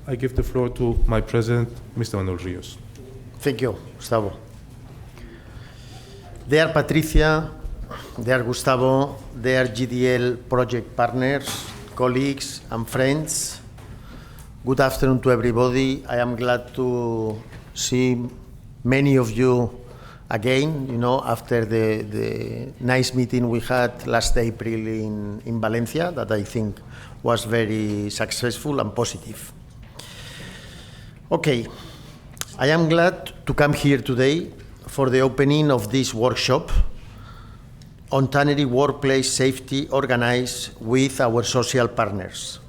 I give the floor to my president, Mr. Manuel Rios. Thank you, Gustavo. Dear Patricia, dear Gustavo, dear GDL project partners, colleagues and friends, good afternoon to everybody. I am glad to see many of you again, after the nice meeting we had last April in Valencia, that I think was very successful and positive. Okay, I am glad to come here today for the opening of this workshop on tannery workplace safety organized with our social partners.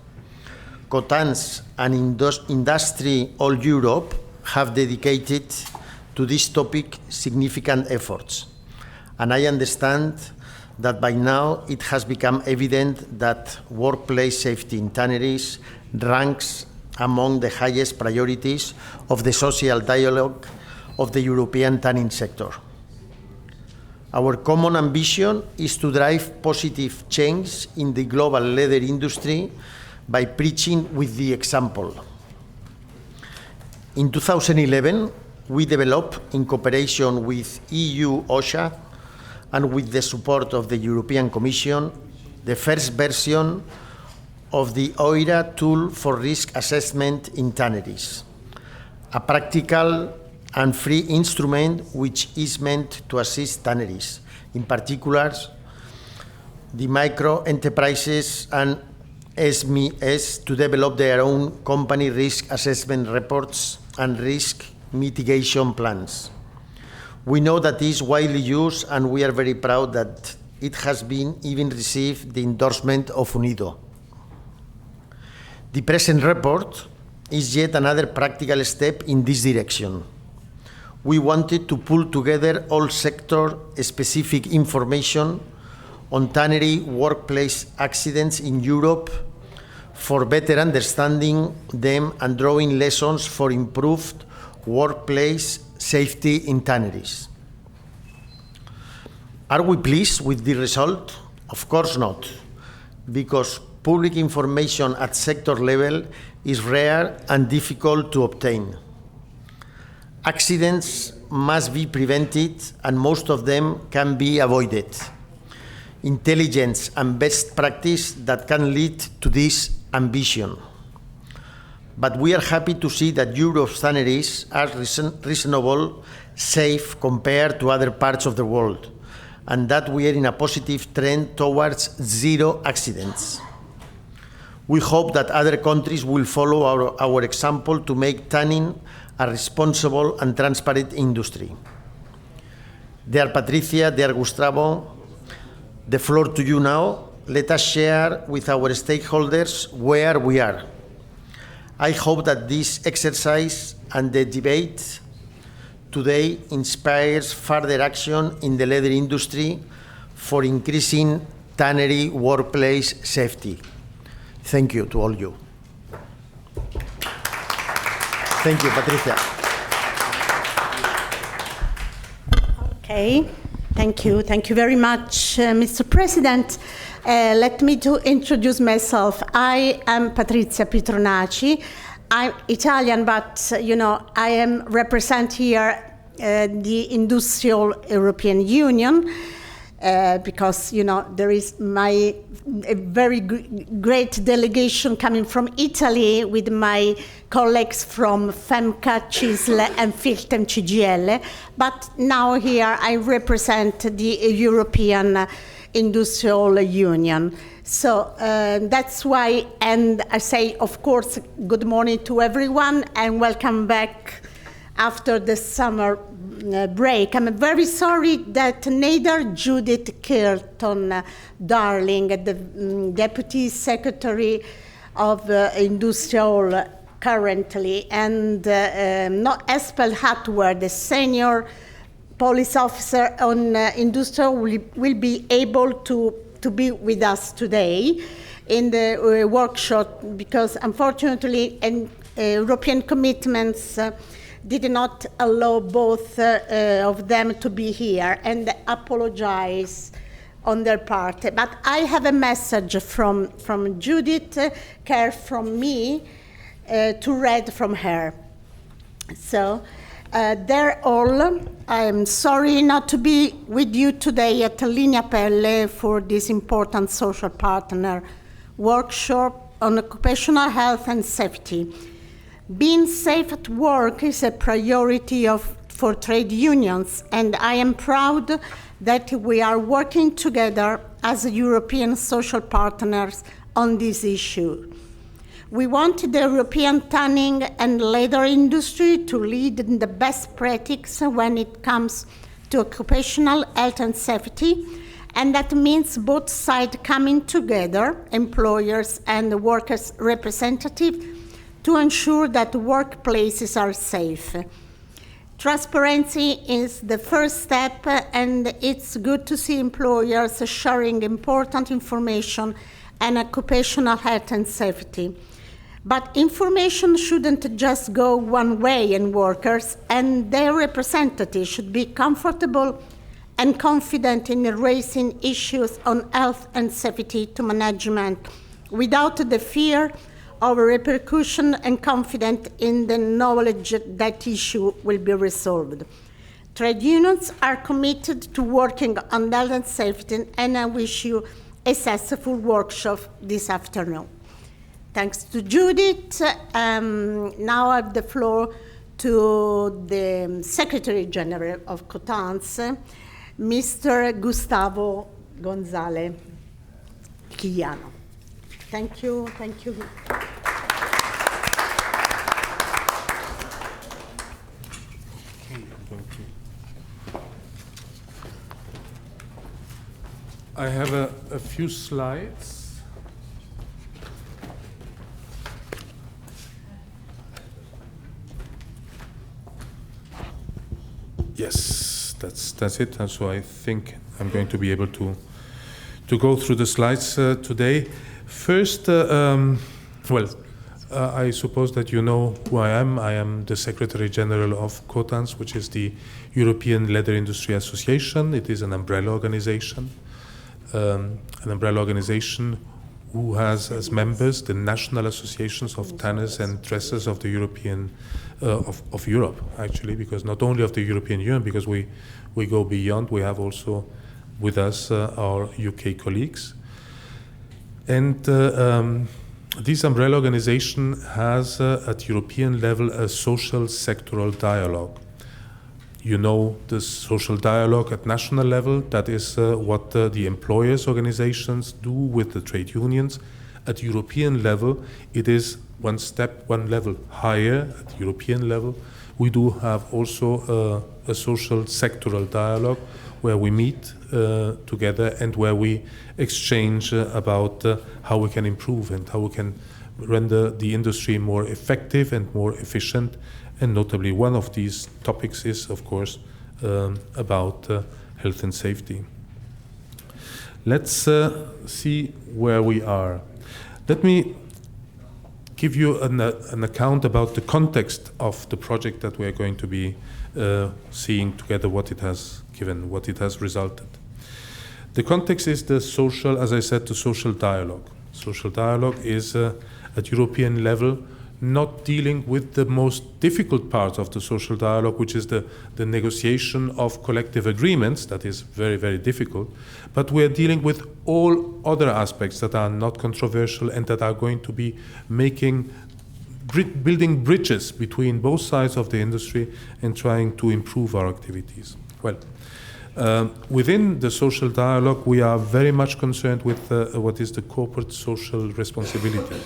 Cotans and industry all Europe have dedicated to this topic significant efforts. And I understand that by now it has become evident that workplace safety in tanneries ranks among the highest priorities of the social dialogue of the European tanning sector. Our common ambition is to drive positive change in the global leather industry by preaching with the example. In 2011, we developed, in cooperation with EU OSHA and with the support of the European Commission, the first version of the OIRA tool for risk assessment in tanneries, a practical and free instrument which is meant to assist tanneries, in particular the micro enterprises and SMEs, to develop their own company risk assessment reports and risk mitigation plans. We know that it is widely used, and we are very proud that it has been even received the endorsement of UNIDO. The present report is yet another practical step in this direction. We wanted to pull together all sector-specific information on tannery workplace accidents in Europe for better understanding them and drawing lessons for improved workplace safety in tanneries. Are we pleased with the result? Of course not, because public information at sector level is rare and difficult to obtain. Accidents must be prevented, and most of them can be avoided. Intelligence and best practice that can lead to this ambition. But we are happy to see that Europe's tanneries are reasonable, safe compared to other parts of the world, and that we are in a positive trend towards zero accidents. We hope that other countries will follow our example to make tanning a responsible and transparent industry. Dear Patricia, dear Gustavo, the floor to you now. Let us share with our stakeholders where we are. I hope that this exercise and the debate today inspires further action in the leather industry for increasing tannery workplace safety. Thank you to all you. Thank you, Patricia. Okay, thank you. Thank you very much, Mr. President. Let me to introduce myself. I am Patrizia Pitronacci. I'm Italian, but I am represent here the Industrial European Union because there is a very great delegation coming from Italy with my colleagues from FEMCA, CISL, and FILTEM CGL. But now here I represent the European Industrial Union. So that's why, and I say, of course, good morning to everyone and welcome back after the summer break. I'm very sorry that neither Judith Kirton Darling, the Deputy Secretary of Industrial currently, and not Espel Hatward, the Senior Police Officer on Industrial, will be able to be with us today in the workshop, because unfortunately European commitments did not allow both of them to be here, and apologize on their part. But I have a message from Judith, care from me, to read from her. So, they're all. I'm sorry not to be with you today at Linea Pelle for this important social partner workshop on occupational health and safety. Being safe at work is a priority for trade unions, and I am proud that we are working together as European social partners on this issue. We want the European tanning and leather industry to lead in the best practice when it comes to occupational health and safety, and that means both sides coming together, employers and workers' representatives, to ensure that workplaces are safe. Transparency is the first step, and it's good to see employers sharing important information on occupational health and safety. But information shouldn't just go one way, and workers and their representatives should be comfortable and confident in raising issues on health and safety to management without the fear of repercussion, and confident in the knowledge that issue will be resolved. Trade unions are committed to working on health and safety, and I wish you a successful workshop this afternoon. Thanks to Judith. Now I have the floor to the Secretary General of COTANS, Mr. Gustavo González Quijano. Thank you. Thank you. I have a few slides. Yes, that's it. And so I think I'm going to be able to go through the slides today. First, I suppose that you know who I am. I am the Secretary General of COTANS, which is the European Leather Industry Association. It is an umbrella organization. Who has as members the national associations of tanners and dressers of the European, of Europe, actually, because not only of the European Union, because we go beyond, we have also with us our UK colleagues. And this umbrella organization has at European level a social sectoral dialogue. You know the social dialogue at national level, that is what the employers' organizations do with the trade unions. At European level, it is one level higher. At European level, we do have also a social sectoral dialogue where we meet together and where we exchange about how we can improve and how we can render the industry more effective and more efficient. And notably, one of these topics is, of course, about health and safety. Let's see where we are. Let me give you an account about the context of the project that we are going to be seeing together, what it has given, what it has resulted. The context is the social, as I said, the social dialogue. Social dialogue is at European level not dealing with the most difficult part of the social dialogue, which is the negotiation of collective agreements. That is very, very difficult. But we're dealing with all other aspects that are not controversial and that are going to be building bridges between both sides of the industry and trying to improve our activities. Well, within the social dialogue, we are very much concerned with what is the corporate social responsibility.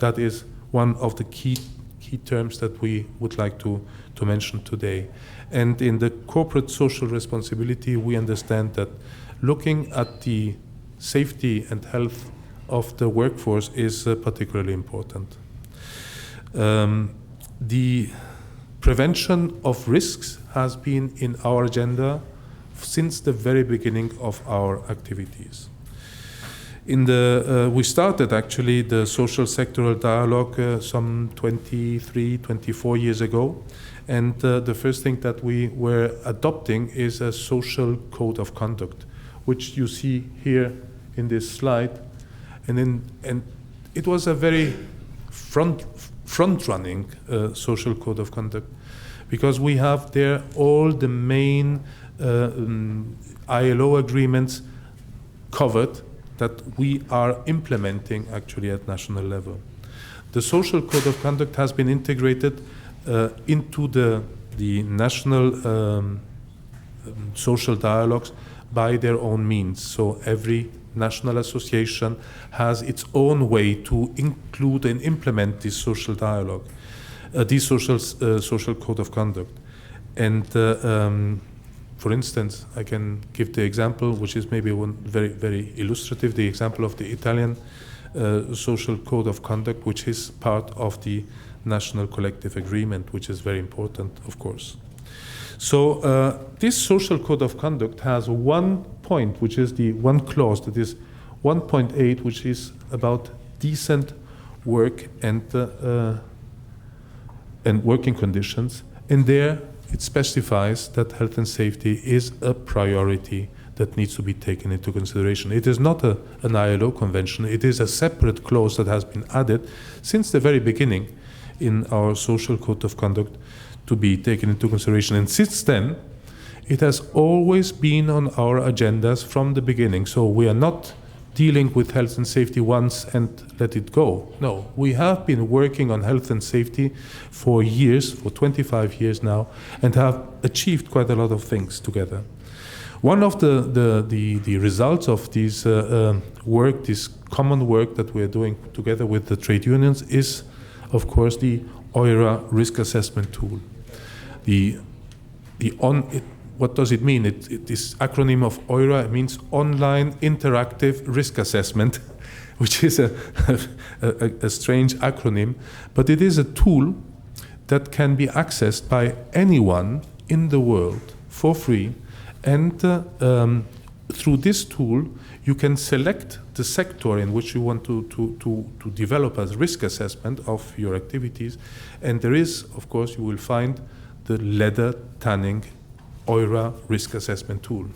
That is one of the key terms that we would like to mention today. And in the corporate social responsibility, we understand that looking at the safety and health of the workforce is particularly important. The prevention of risks has been in our agenda since the very beginning of our activities. We started actually the social sectoral dialogue some 23, 24 years ago. And the first thing that we were adopting is a social code of conduct, which you see here in this slide. And it was a very front front-running social code of conduct, because we have there all the main ILO agreements covered that we are implementing actually at national level. The social code of conduct has been integrated into the national social dialogues by their own means. So every national association has its own way to include and implement this social dialogue, this social code of conduct. And for instance, I can give the example, which is maybe one very, very illustrative, the example of the Italian social code of conduct, which is part of the national collective agreement, which is very important, of course. So this social code of conduct has one point, which is the one clause, that is 1.8, which is about decent work and working conditions. And there it specifies that health and safety is a priority that needs to be taken into consideration. It is not an ILO convention. It is a separate clause that has been added since the very beginning in our social code of conduct to be taken into consideration. And since then, it has always been on our agendas from the beginning. So we are not dealing with health and safety once and let it go. No, we have been working on health and safety for years, for 25 years now, and have achieved quite a lot of things together. One of the results of this work, this common work that we are doing together with the trade unions, is, of course, the OIRA risk assessment tool. What does it mean? This acronym of OIRA means Online Interactive Risk Assessment, which is a strange acronym, but it is a tool that can be accessed by anyone in the world for free. And through this tool, you can select the sector in which you want to develop as risk assessment of your activities. And there is, of course, you will find the leather tanning OIRA risk assessment tool.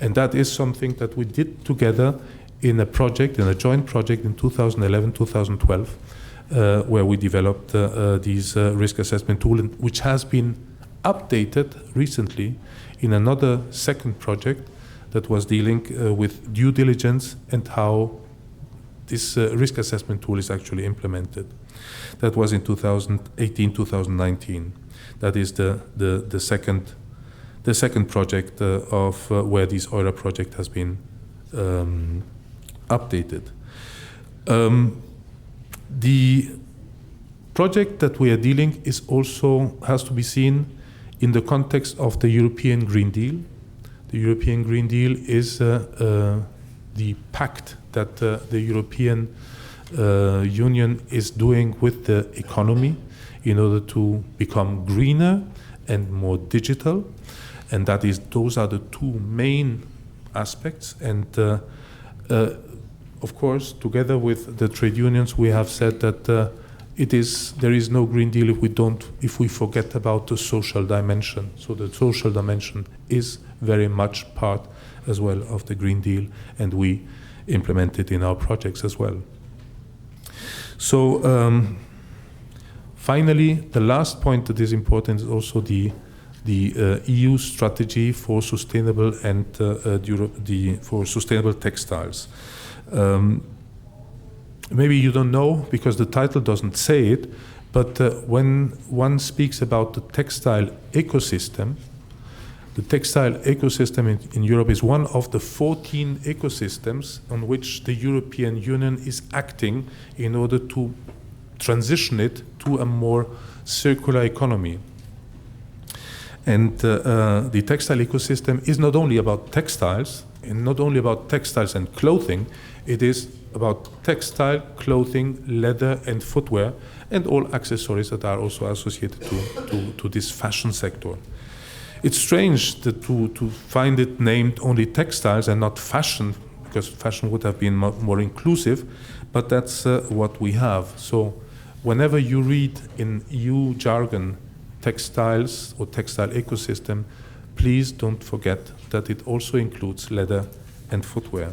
And that is something that we did together in a project, in a joint project in 2011-2012, where we developed these risk assessment tool, which has been updated recently in another second project that was dealing with due diligence and how this risk assessment tool is actually implemented. That was in 2018-2019. That is the second project of where this OIRA project has been updated. The project that we are dealing is also has to be seen in the context of the European Green Deal. The European Green Deal is the pact that the European Union is doing with the economy in order to become greener and more digital. And those are the two main aspects. And of course, together with the trade unions, we have said that there is no Green Deal if we forget about the social dimension. So the social dimension is very much part as well of the Green Deal, and we implement it in our projects as well. So finally, the last point that is important is also the EU strategy for sustainable and for sustainable textiles. Maybe you don't know because the title doesn't say it, but when one speaks about the textile ecosystem in Europe is one of the 14 ecosystems on which the European Union is acting in order to transition it to a more circular economy. And the textile ecosystem is not only about textiles, and not only about textiles and clothing, it is about textile, clothing, leather, and footwear, and all accessories that are also associated to this fashion sector. It's strange to find it named only textiles and not fashion, because fashion would have been more inclusive, but that's what we have. So whenever you read in EU jargon textiles or textile ecosystem, please don't forget that it also includes leather and footwear.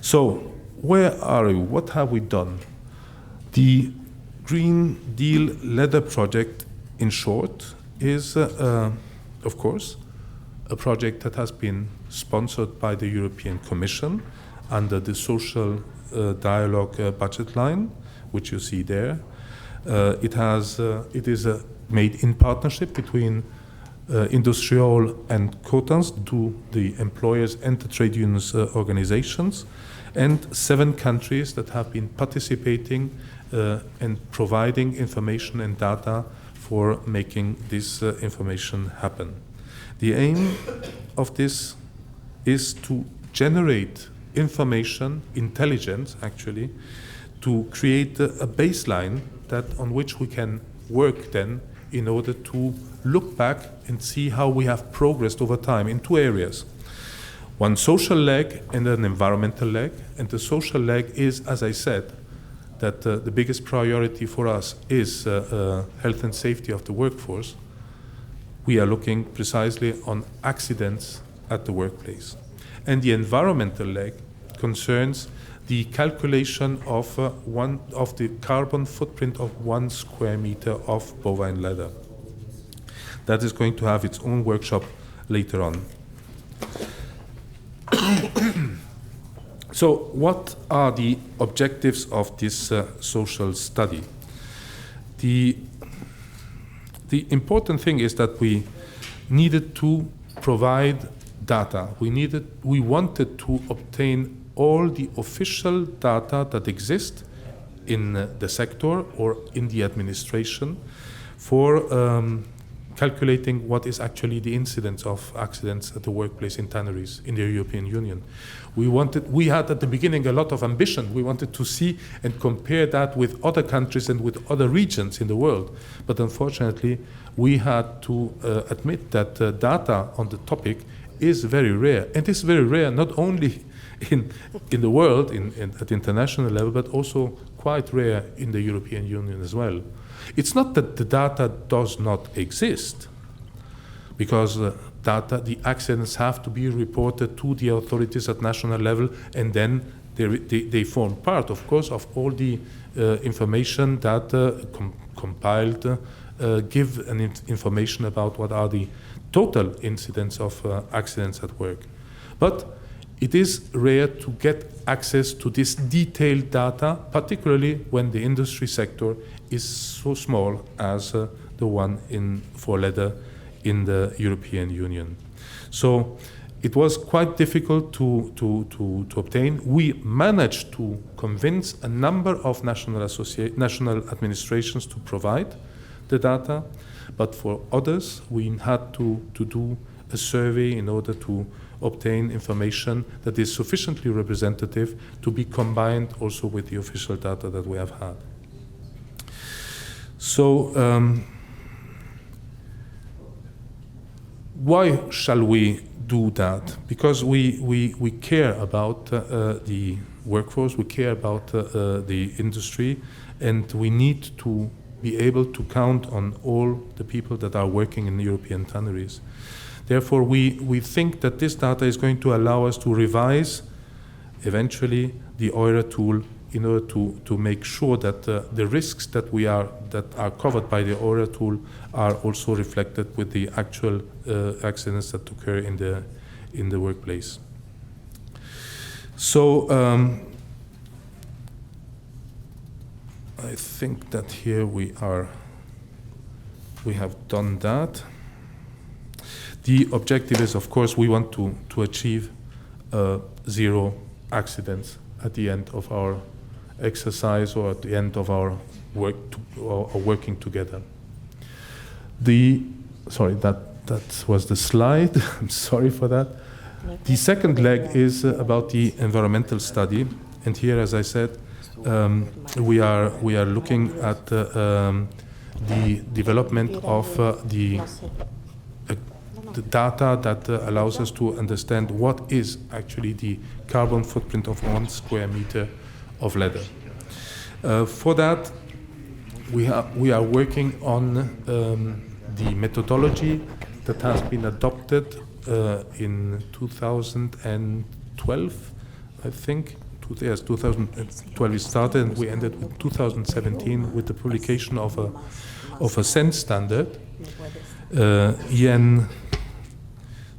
So where are we? What have we done? The Green Deal Leather Project, in short, is, of course, a project that has been sponsored by the European Commission under the social dialogue budget line, which you see there. It is made in partnership between Industriol and Cotans, the employers and the trade unions organizations, and 7 countries that have been participating and providing information and data for making this information happen. The aim of this is to generate information, intelligence actually, to create a baseline on which we can work then in order to look back and see how we have progressed over time in 2 areas. One social leg and an environmental leg. And the social leg is, as I said, that the biggest priority for us is health and safety of the workforce. We are looking precisely on accidents at the workplace. And the environmental leg concerns the calculation of the carbon footprint of 1 square meter of bovine leather. That is going to have its own workshop later on. So what are the objectives of this social study? The important thing is that we needed to provide data. We wanted to obtain all the official data that exist in the sector or in the administration for calculating what is actually the incidence of accidents at the workplace in tanneries in the European Union. We had at the beginning a lot of ambition. We wanted to see and compare that with other countries and with other regions in the world. But unfortunately, we had to admit that data on the topic is very rare. And it's very rare not only in the world, at international level, but also quite rare in the European Union as well. It's not that the data does not exist, because the accidents have to be reported to the authorities at national level, and then they form part, of course, of all the information that compiled give an information about what are the total incidents of accidents at work. But it is rare to get access to this detailed data, particularly when the industry sector is so small as the one for leather in the European Union. So it was quite difficult to obtain. We managed to convince a number of national administrations to provide the data, but for others we had to do a survey in order to obtain information that is sufficiently representative to be combined also with the official data that we have had. So why shall we do that? Because we care about the workforce, we care about the industry, and we need to be able to count on all the people that are working in the European tanneries. Therefore, we think that this data is going to allow us to revise eventually the EURA tool in order to make sure that the risks that are covered by the EURA tool are also reflected with the actual accidents that occur in the workplace. So I think that here we have done that. The objective is, of course, we want to achieve 0 accidents at the end of our exercise or at the end of our work or working together. Sorry, that was the slide. I'm sorry for that. The second leg is about the environmental study, and here, as I said, we are looking at the development of the data that allows us to understand what is actually the carbon footprint of 1 square meter of leather. For that, we are working on the methodology that has been adopted in 2012, I think, yes, 2012 we started, and we ended with 2017 with the publication of a sense standard, EN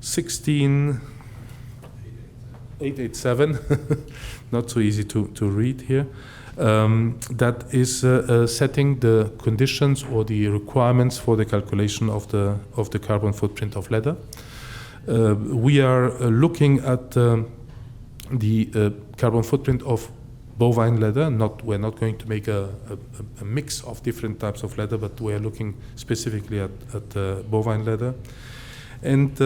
16887, not so easy to read here, that is setting the conditions or the requirements for the calculation of the carbon footprint of leather. We are looking at the carbon footprint of bovine leather. We're not going to make a mix of different types of leather, but we are looking specifically at bovine leather. And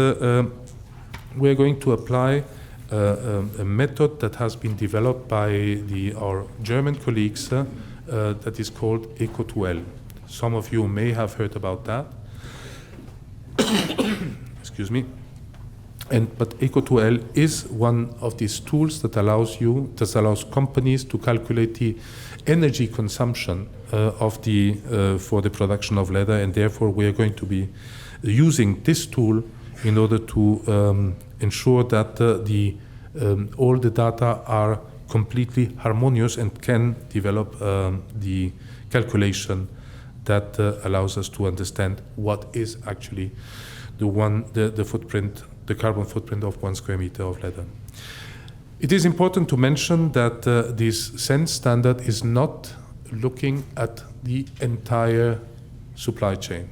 we are going to apply a method that has been developed by our German colleagues that is called Eco2L. Some of you may have heard about that. Excuse me. But Eco2L is one of these tools that allows companies to calculate the energy consumption for the production of leather, and therefore we are going to be using this tool in order to ensure that all the data are completely harmonious and can develop the calculation that allows us to understand what is actually the carbon footprint of 1 square meter of leather. It is important to mention that this sense standard is not looking at the entire supply chain.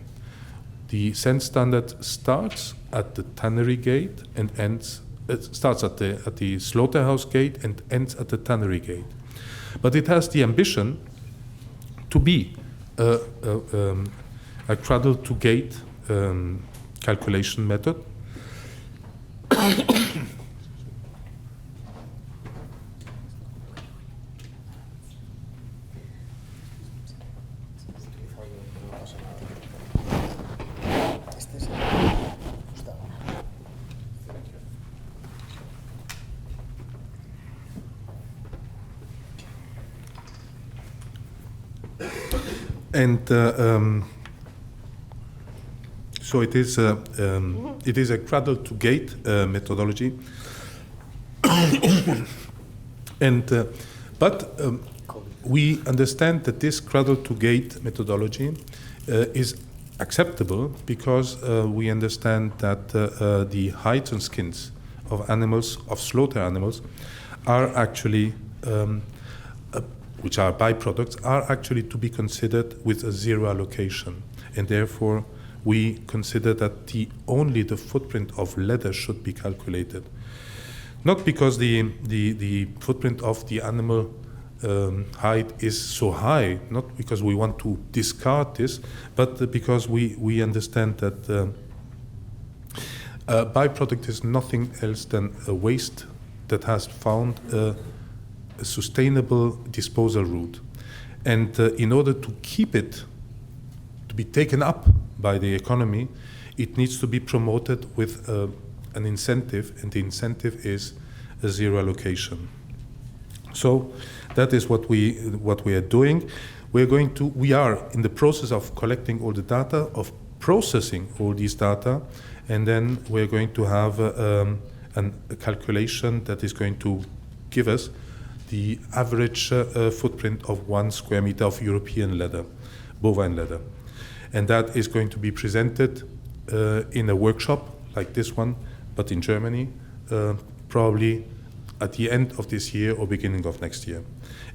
The sense standard starts at the tannery gate and starts at the slaughterhouse gate and ends at the tannery gate. But it has the ambition to be a cradle-to-gate calculation method. And so it is a cradle-to-gate methodology, but we understand that this cradle-to-gate methodology is acceptable because we understand that the hides and skins of animals, of slaughter animals, are actually which are byproducts, are actually to be considered with a zero allocation, and therefore we consider that only the footprint of leather should be calculated. Not because the footprint of the animal hide is so high, not because we want to discard this, but because we understand that a byproduct is nothing else than a waste that has found a sustainable disposal route. And in order to keep it, to be taken up by the economy, it needs to be promoted with an incentive, and the incentive is a zero allocation. So that is what we are doing. We are in the process of collecting all the data, of processing all these data, and then we're going to have a calculation that is going to give us the average footprint of 1 square meter of European leather, bovine leather. And that is going to be presented in a workshop like this one, but in Germany, probably at the end of this year or beginning of next year.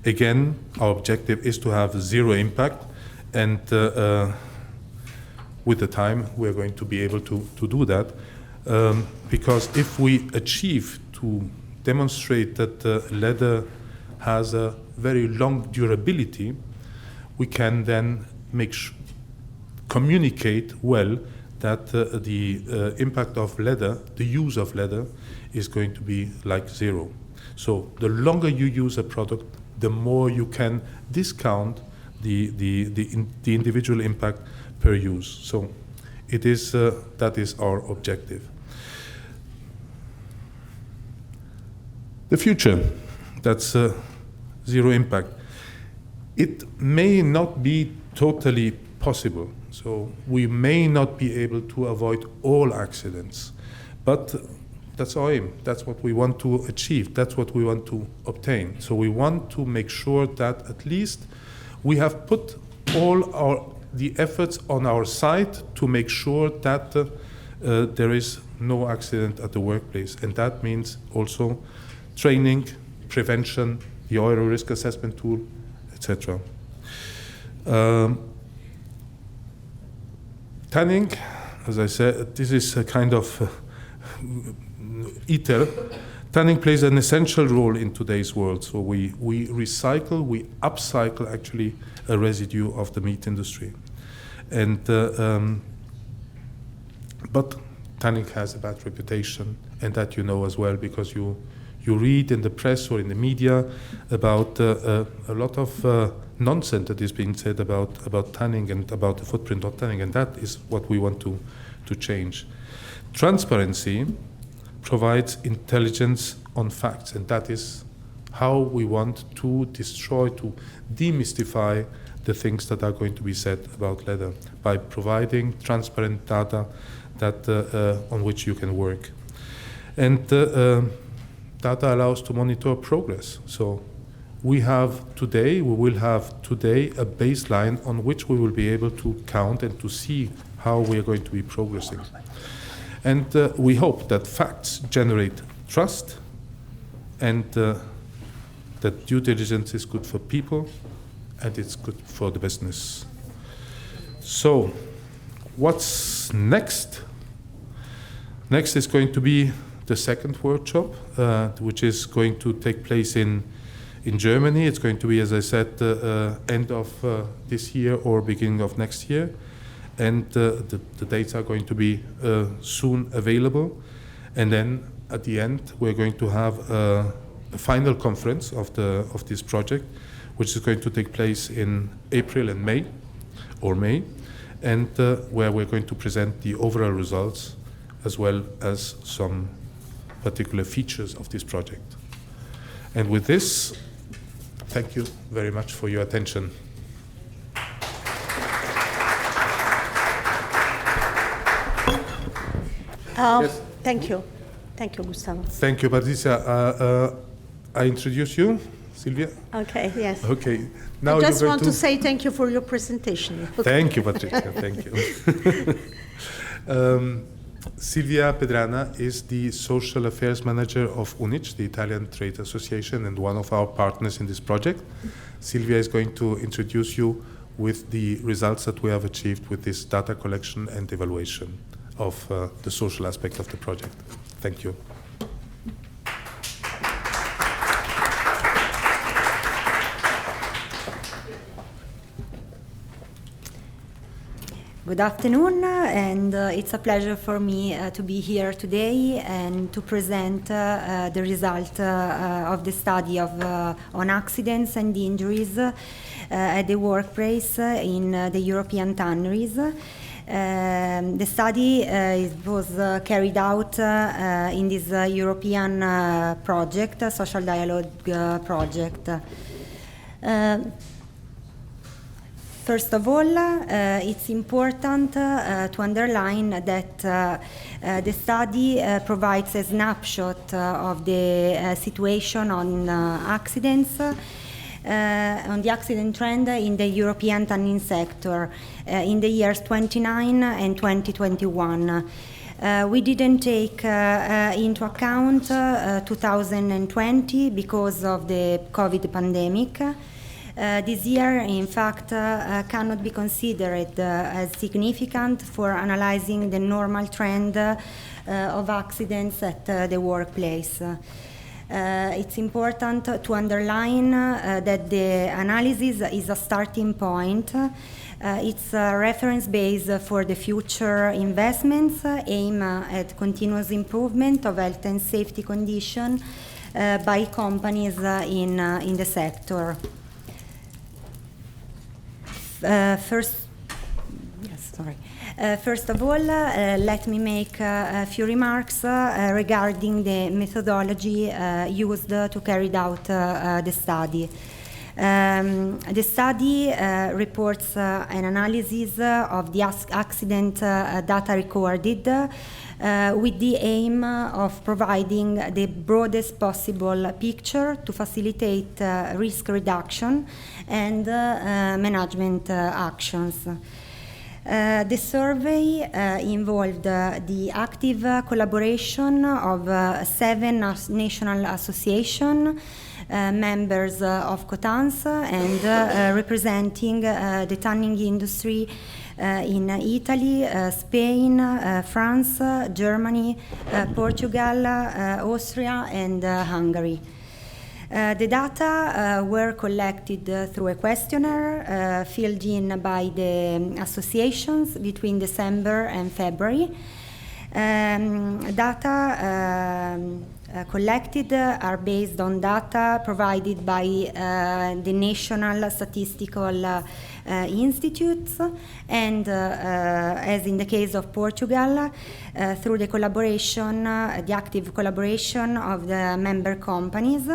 Again, our objective is to have zero impact, and with the time, we're going to be able to do that, because if we achieve to demonstrate that leather has a very long durability, we can then communicate well that the impact of leather, the use of leather, is going to be like zero. So the longer you use a product, the more you can discount the individual impact per use. So that is our objective. The future, that's zero impact. It may not be totally possible. So we may not be able to avoid all accidents, but That's our aim. That's what we want to achieve. That's what we want to obtain. So we want to make sure that at least we have put all the efforts on our side to make sure that there is no accident at the workplace. And that means also training, prevention, the oil risk assessment tool, etc. Tanning, as I said, this is a kind of ether. Tanning plays an essential role in today's world. So we recycle, we upcycle actually a residue of the meat industry. And but tanning has a bad reputation, and that you know as well, because you read in the press or in the media about a lot of nonsense that is being said about tanning and about the footprint of tanning, and that is what we want to change. Transparency provides intelligence on facts, and that is how we want to destroy, to demystify the things that are going to be said about leather, by providing transparent data that on which you can work. And data allows to monitor progress. So we will have today a baseline on which we will be able to count and to see how we are going to be progressing. And we hope that facts generate trust, and that due diligence is good for people and it's good for the business. So what's next? Next is going to be the second workshop, which is going to take place in Germany. It's going to be, as I said, end of this year or beginning of next year. And the dates are going to be soon available. And then at the end, we're going to have a final conference of this project, which is going to take place in April and May, and where we're going to present the overall results as well as some particular features of this project. And with this, thank you very much for your attention. Yes. Thank you. Thank you, Gustavo. Thank you, Patricia. I introduce you, Silvia. Okay, yes. Okay. Now I just want to say thank you for your presentation. Thank you, Patricia. Thank you. Silvia Pedrana is the Social Affairs Manager of UNIC, the Italian Trade Association, and one of our partners in this project. Silvia is going to introduce you with the results that we have achieved with this data collection and evaluation of the social aspect of the project. Thank you. Good afternoon, and it's a pleasure for me to be here today and to present the result of the study on accidents and injuries at the workplace in the European tanneries. The study was carried out in this European project, social dialogue project. First of all, it's important to underline that the study provides a snapshot of the situation on accidents, on the accident trend in the European tanning sector in the years 29 and 2021. We didn't take into account 2020 because of the COVID pandemic. This year, in fact, cannot be considered as significant for analyzing the normal trend of accidents at the workplace. It's important to underline that the analysis is a starting point. It's a reference base for the future investments aimed at continuous improvement of health and safety conditions by companies in the sector. First of all, let me make a few remarks regarding the methodology used to carry out the study. The study reports an analysis of the accident data recorded with the aim of providing the broadest possible picture to facilitate risk reduction and management actions. The survey involved the active collaboration of 7 national associations, members of COTANS, and representing the tanning industry in Italy, Spain, France, Germany, Portugal, Austria, and Hungary. The data were collected through a questionnaire filled in by the associations between December and February. Data collected are based on data provided by the National Statistical Institutes and, as in the case of Portugal, through the collaboration, the active collaboration of the member companies,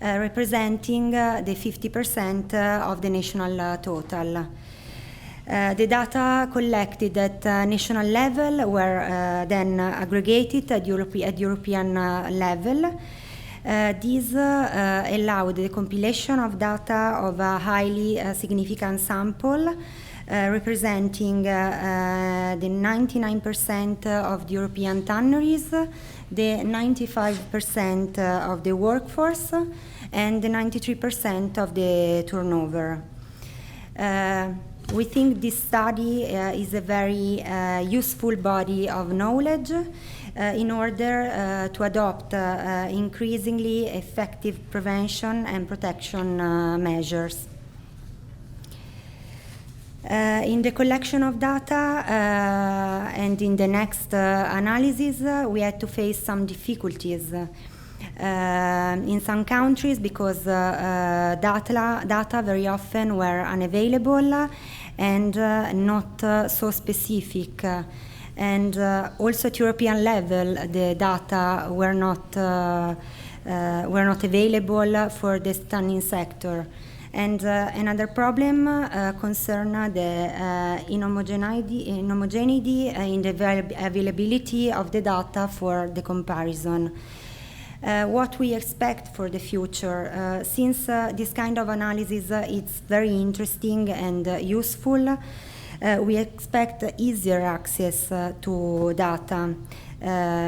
representing the 50% of the national total. The data collected at national level were then aggregated at European level. These allowed the compilation of data of a highly significant sample, representing the 99% of the European tanneries, the 95% of the workforce, and the 93% of the turnover. We think this study is a very useful body of knowledge in order to adopt increasingly effective prevention and protection measures. In the collection of data and in the next analysis, we had to face some difficulties. In some countries, because data very often were unavailable and not so specific. And also at European level, the data were not available for the tanning sector. And another problem concerned the inhomogeneity in the availability of the data for the comparison. What we expect for the future, since this kind of analysis is very interesting and useful, we expect easier access to data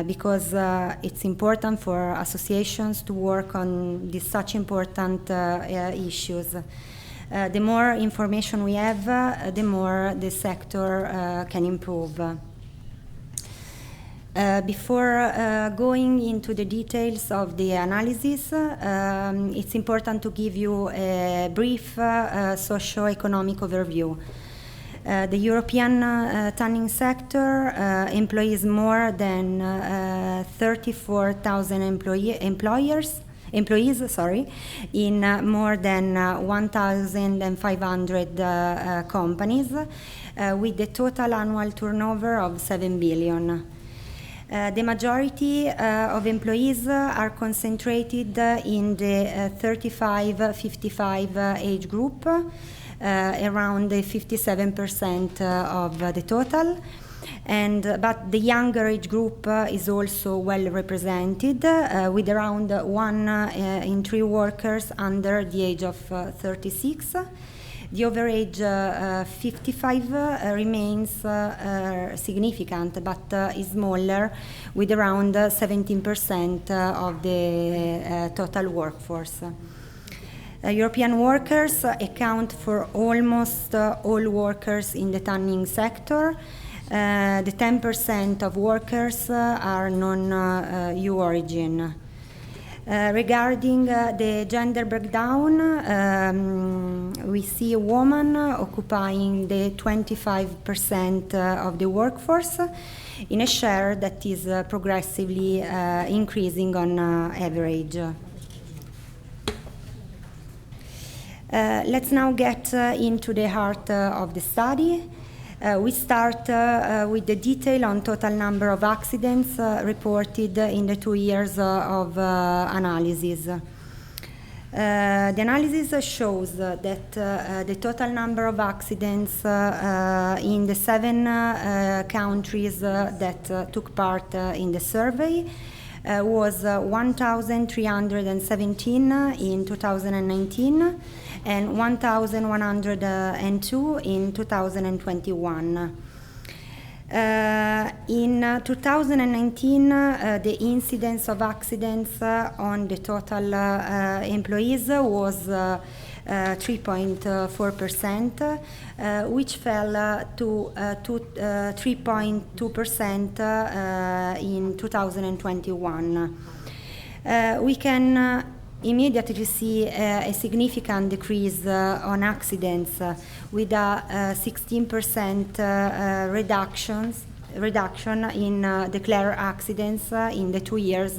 because it's important for associations to work on these such important issues. The more information we have, the more the sector can improve. Before going into the details of the analysis, it's important to give you a brief socio-economic overview. The European tanning sector employs more than 34,000 employees in more than 1,500 companies, with a total annual turnover of 7 billion. The majority of employees are concentrated in the 35-55 age group, around 57% of the total. But the younger age group is also well represented, with around 1 in 3 workers under the age of 36. The overage 55 remains significant, but is smaller, with around 17% of the total workforce. European workers account for almost all workers in the tanning sector. The 10% of workers are non-EU origin. Regarding the gender breakdown, we see a woman occupying the 25% of the workforce in a share that is progressively increasing on average. Let's now get into the heart of the study. We start with the detail on total number of accidents reported in the 2 years of analysis. The analysis shows that the total number of accidents in the 7 countries that took part in the survey was 1,317 in 2019 and 1,102 in 2021. In 2019, the incidence of accidents on the total employees was 3.4%, which fell to 3.2% in 2021. We can immediately see a significant decrease on accidents with a 16% reduction in declared accidents in the 2 years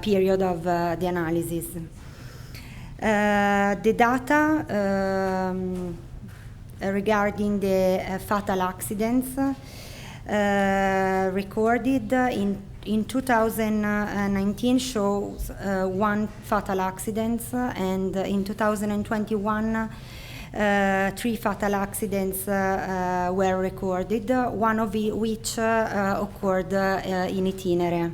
period of the analysis. The data regarding the fatal accidents recorded in 2019 shows 1 fatal accident, and in 2021 3 fatal accidents were recorded, one of which occurred in itinere.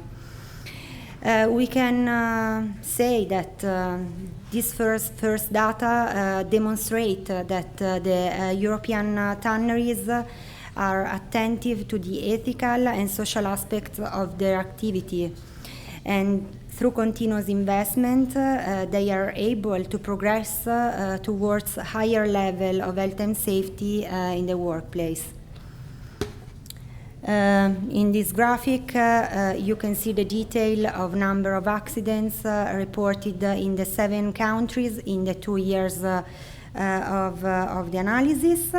We can say that this first data demonstrate that the European tanneries are attentive to the ethical and social aspects of their activity, and through continuous investment they are able to progress towards a higher level of health and safety in the workplace. In this graphic you can see the detail of number of accidents reported in the 7 countries in the 2 years of the analysis.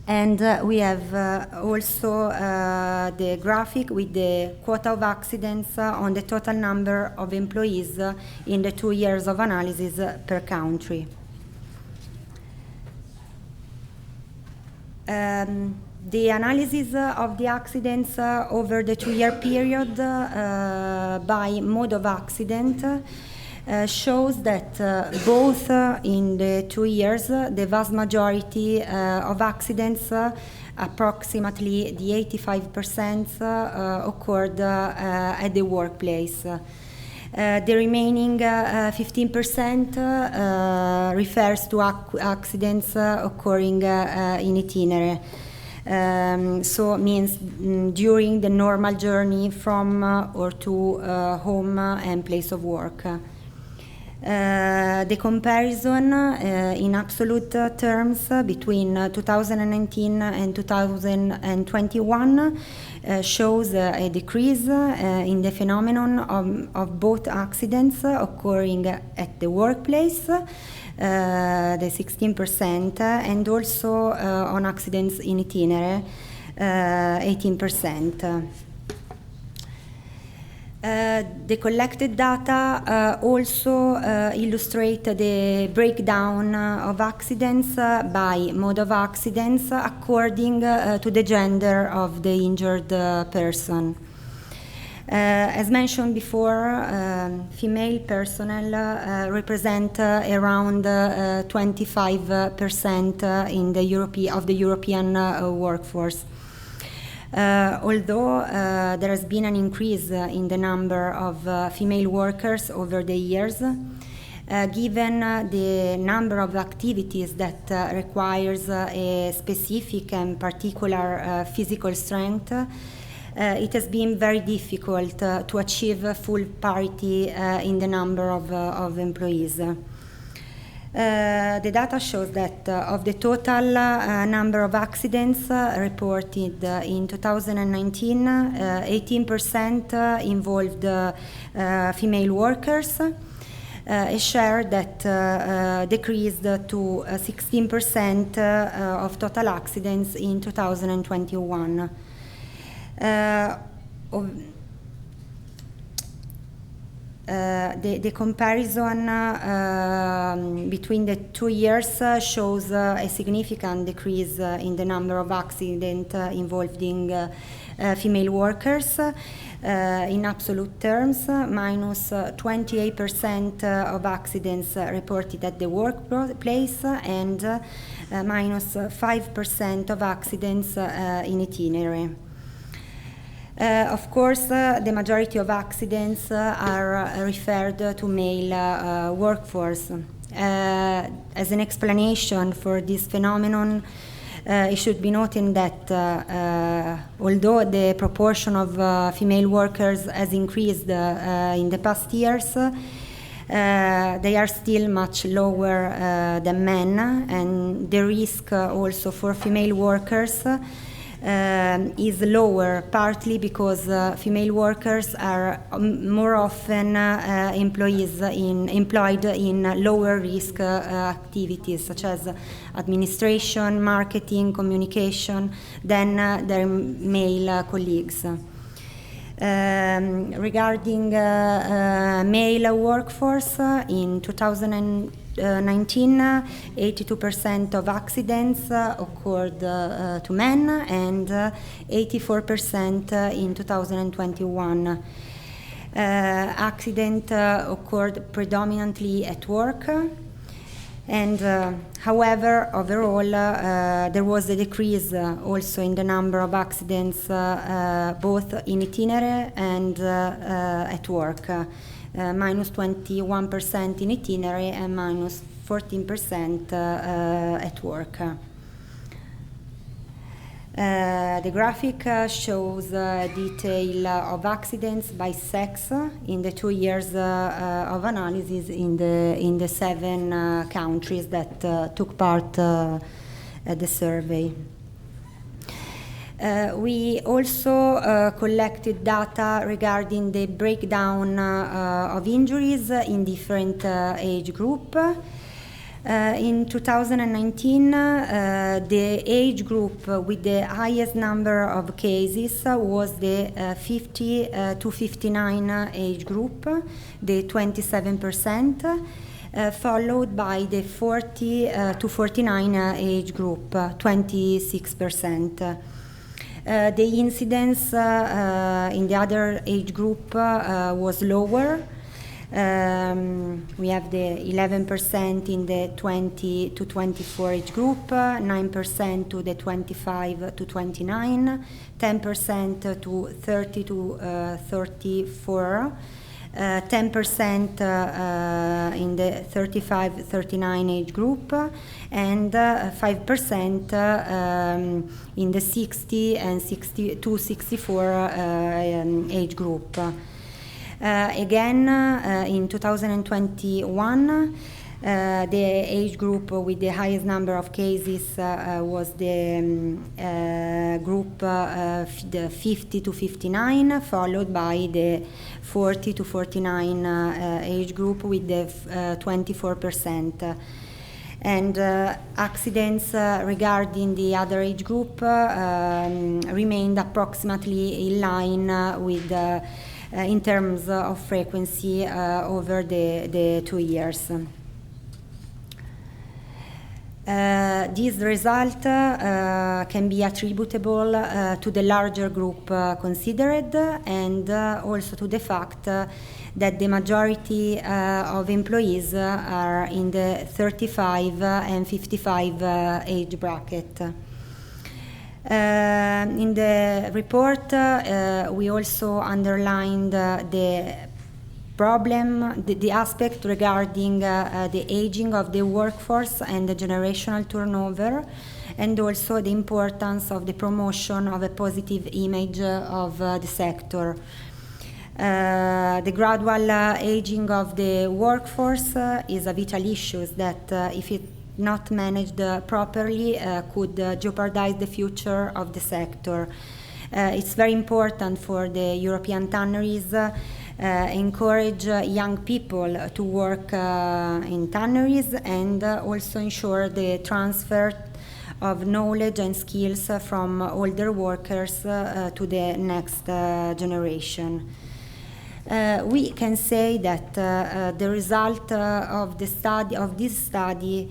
And we have also the graphic with the quota of accidents on the total number of employees in the 2 years of analysis per country. The analysis of the accidents over the 2-year period by mode of accident shows that both in the 2 years, the vast majority of accidents, approximately the 85%, occurred at the workplace. The remaining 15% refers to accidents occurring in itinere. So means during the normal journey from or to home and place of work. The comparison in absolute terms between 2019 and 2021 shows a decrease in the phenomenon of both accidents occurring at the workplace, the 16%, and also on accidents in itinere, 18%. The collected data also illustrate the breakdown of accidents by mode of accidents according to the gender of the injured person. As mentioned before, female personnel represent around 25% in the European workforce. Although there has been an increase in the number of female workers over the years, given the number of activities that requires a specific and particular physical strength, it has been very difficult to achieve full parity in the number of employees. The data shows that of the total number of accidents reported in 2019, 18% involved female workers, a share that decreased to 16% of total accidents in 2021. The comparison between the 2 years shows a significant decrease in the number of accidents involving female workers. In absolute terms, minus 28% of accidents reported at the workplace and minus 5% of accidents in itinerary. Of course, the majority of accidents are referred to male workforce. As an explanation for this phenomenon, it should be noted that although the proportion of female workers has increased in the past years, they are still much lower than men, and the risk also for female workers is lower, partly because female workers are more often employed in lower risk activities such as administration, marketing, communication than their male colleagues. Regarding male workforce, in 2019, 82% of accidents occurred to men and 84% in 2021. Accident occurred predominantly at work, and however, overall, there was a decrease also in the number of accidents both in itinerary and at work. Minus 21% in itinerary and minus 14% at work. The graphic shows detail of accidents by sex in the 2 years of analysis in the 7 countries that took part at the survey. We also collected data regarding the breakdown of injuries in different age group. In 2019, the age group with the highest number of cases was the 50 to 59 age group, the 27%, followed by the 40 to 49 age group, 26%. The incidence in the other age group was lower. We have the 11% in the 20 to 24 age group, 9% to the 25 to 29, 10% to 30 to 34, 10% in the 35-39 age group, and 5% in the 60 and 62 64 age group. Again, in 2021, the age group with the highest number of cases was the group the 50 to 59, followed by the 40 to 49 age group with the 24%. And accidents regarding the other age group remained approximately in line with in terms of frequency over the 2 years. This result can be attributable to the larger group considered, and also to the fact that the majority of employees are in the 35 and 55 age bracket. In the report, we also underlined the problem, the aspect regarding the aging of the workforce and the generational turnover, and also the importance of the promotion of a positive image of the sector. The gradual aging of the workforce is a vital issue that, if it not managed properly, could jeopardize the future of the sector. It's very important for the European tanneries encourage young people to work in tanneries, and also ensure the transfer of knowledge and skills from older workers to the next generation. We can say that the result of this study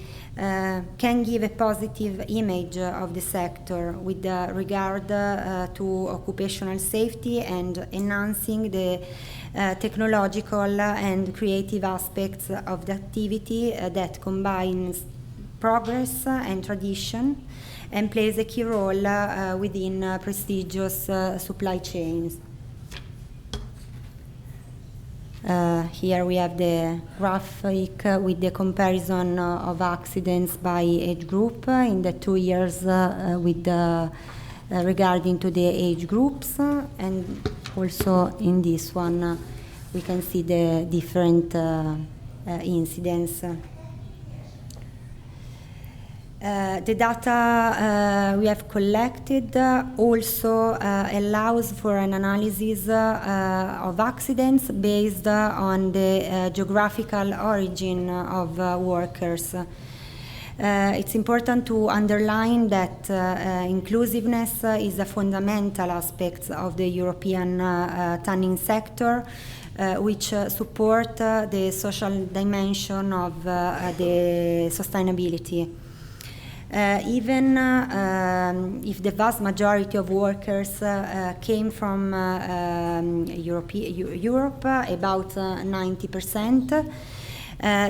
can give a positive image of the sector with regard to occupational safety and enhancing the technological and creative aspects of the activity that combines progress and tradition and plays a key role within prestigious supply chains. Here we have the graphic with the comparison of accidents by age group in the 2 years with regarding to the age groups, and also in this one we can see the different incidents. The data we have collected also allows for an analysis of accidents based on the geographical origin of workers. It's important to underline that inclusiveness is a fundamental aspect of the European tanning sector, which support the social dimension of the sustainability. Even if the vast majority of workers came from Europe, about 90%,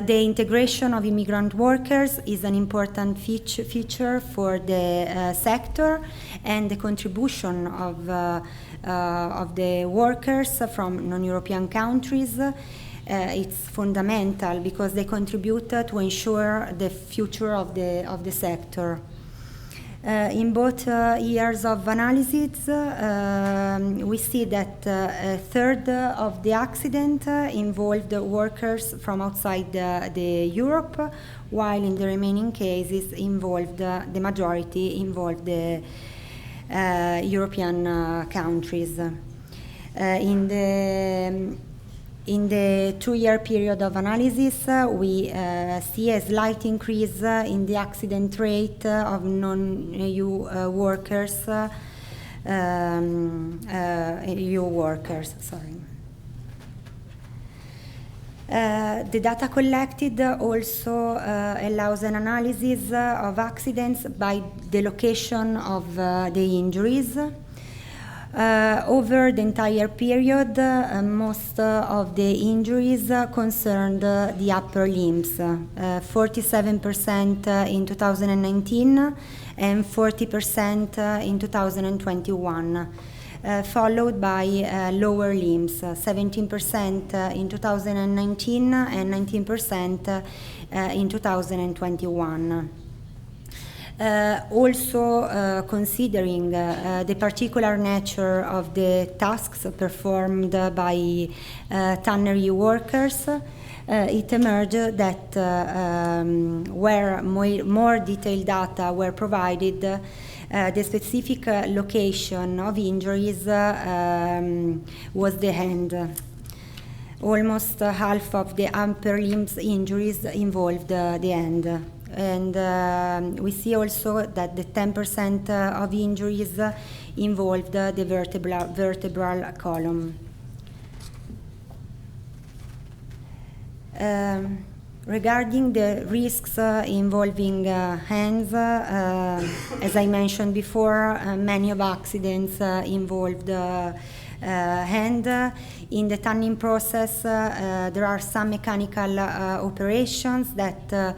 the integration of immigrant workers is an important feature for the sector, and the contribution of the workers from non-European countries it's fundamental because they contribute to ensure the future of the sector. In both years of analysis, we see that a third of the accident involved workers from outside the Europe, while in the remaining cases involved the majority involved the European countries. In the 2-year period of analysis, we see a slight increase in the accident rate of non-EU workers, EU workers. The data collected also allows an analysis of accidents by the location of the injuries. Over the entire period, most of the injuries concerned the upper limbs, 47% in 2019 and 40% in 2021, followed by lower limbs, 17% in 2019 and 19% in 2021. Also considering the particular nature of the tasks performed by tannery workers, it emerged that where more detailed data were provided, the specific location of injuries was the hand. Almost half of the upper limbs injuries involved the hand. And we see also that the 10% of injuries involved the vertebral column. Regarding the risks involving hands, as I mentioned before, many of accidents involved hand. In the tanning process, there are some mechanical operations that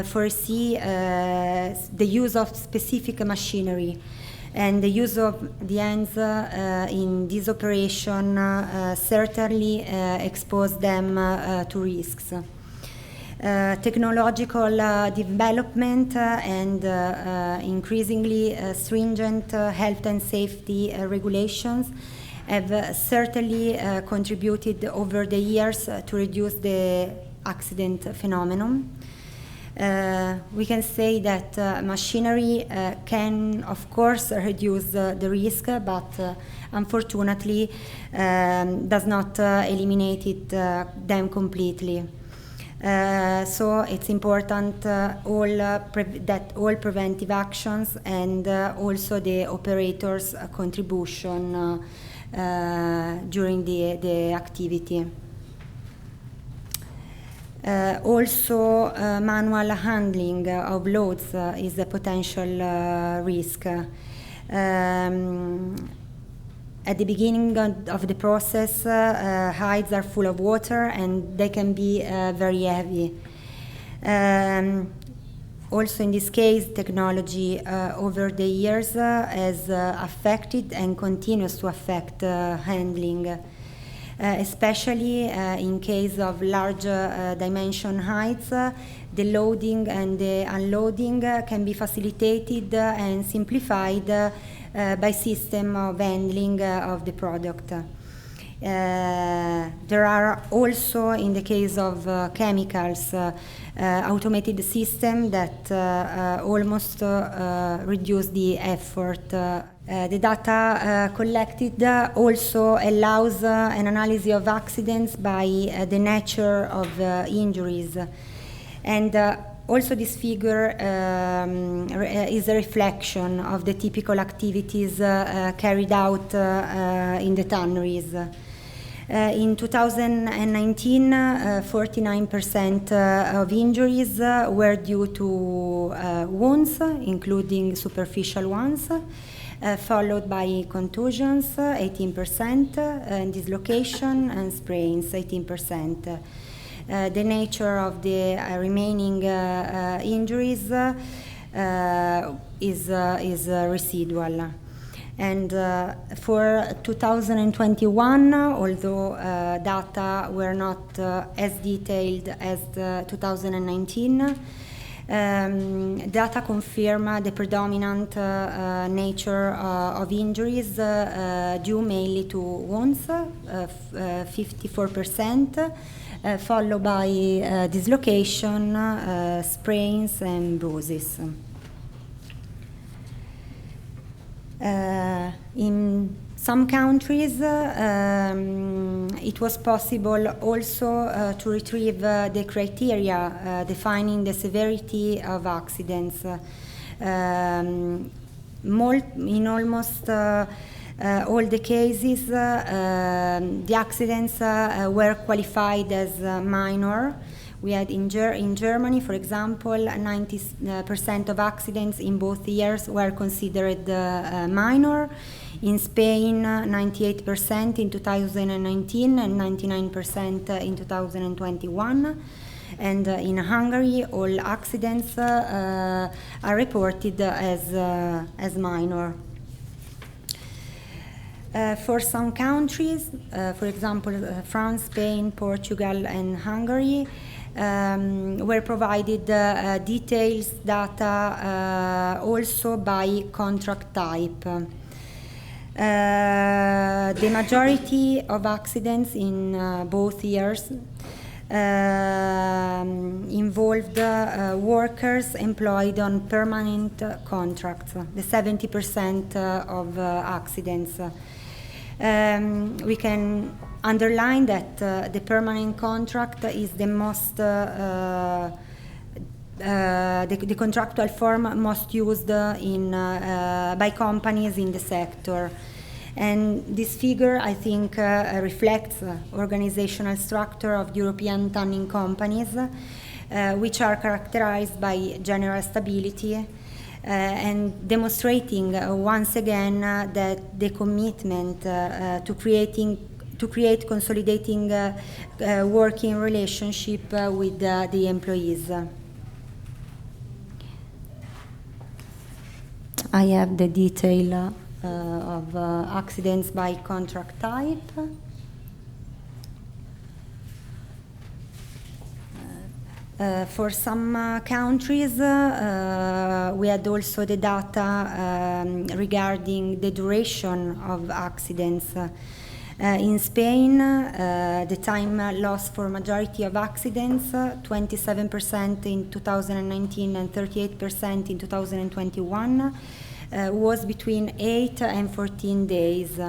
foresee the use of specific machinery, and the use of the hands in this operation certainly expose them to risks. Technological development and increasingly stringent health and safety regulations have certainly contributed over the years to reduce the accident phenomenon. We can say that machinery can, of course, reduce the risk, but unfortunately does not eliminate them completely. So it's important that all preventive actions and also the operators' contribution during the activity. Also, manual handling of loads is a potential risk. At the beginning of the process, hides are full of water and they can be very heavy. Also in this case, technology over the years has affected and continues to affect handling, especially in case of large dimension heights. The loading and the unloading can be facilitated and simplified by system of handling of the product. There are also, in the case of chemicals, automated system that almost reduce the effort. The data collected also allows an analysis of accidents by the nature of injuries. And also this figure is a reflection of the typical activities carried out in the tanneries. In 2019, 49% of injuries were due to wounds, including superficial ones, followed by contusions, 18%, and dislocation and sprains, 18%. The nature of the remaining injuries is residual. And for 2021, although data were not as detailed as 2019, data confirm the predominant nature of injuries due mainly to wounds, 54%, followed by dislocation, sprains, and bruises. In some countries, it was possible also to retrieve the criteria defining the severity of accidents. In almost all the cases, the accidents were qualified as minor. We had in Germany, for example, 90% of accidents in both years were considered minor. In Spain, 98% in 2019 and 99% in 2021. And in Hungary, all accidents are reported as minor. For some countries, for example, France, Spain, Portugal, and Hungary, were provided details data also by contract type. The majority of accidents in both years involved workers employed on permanent contracts, the 70% of accidents. We can underline that the permanent contract is the most the contractual form most used by companies in the sector. And this figure, I think, reflects organizational structure of European tunneling companies, which are characterized by general stability and demonstrating once again that the commitment to create consolidating working relationship with the employees. I have the detail of accidents by contract type. For some countries, we had also the data regarding the duration of accidents. In Spain, the time lost for majority of accidents, 27% in 2019 and 38% in 2021, was between 8 and 14 days.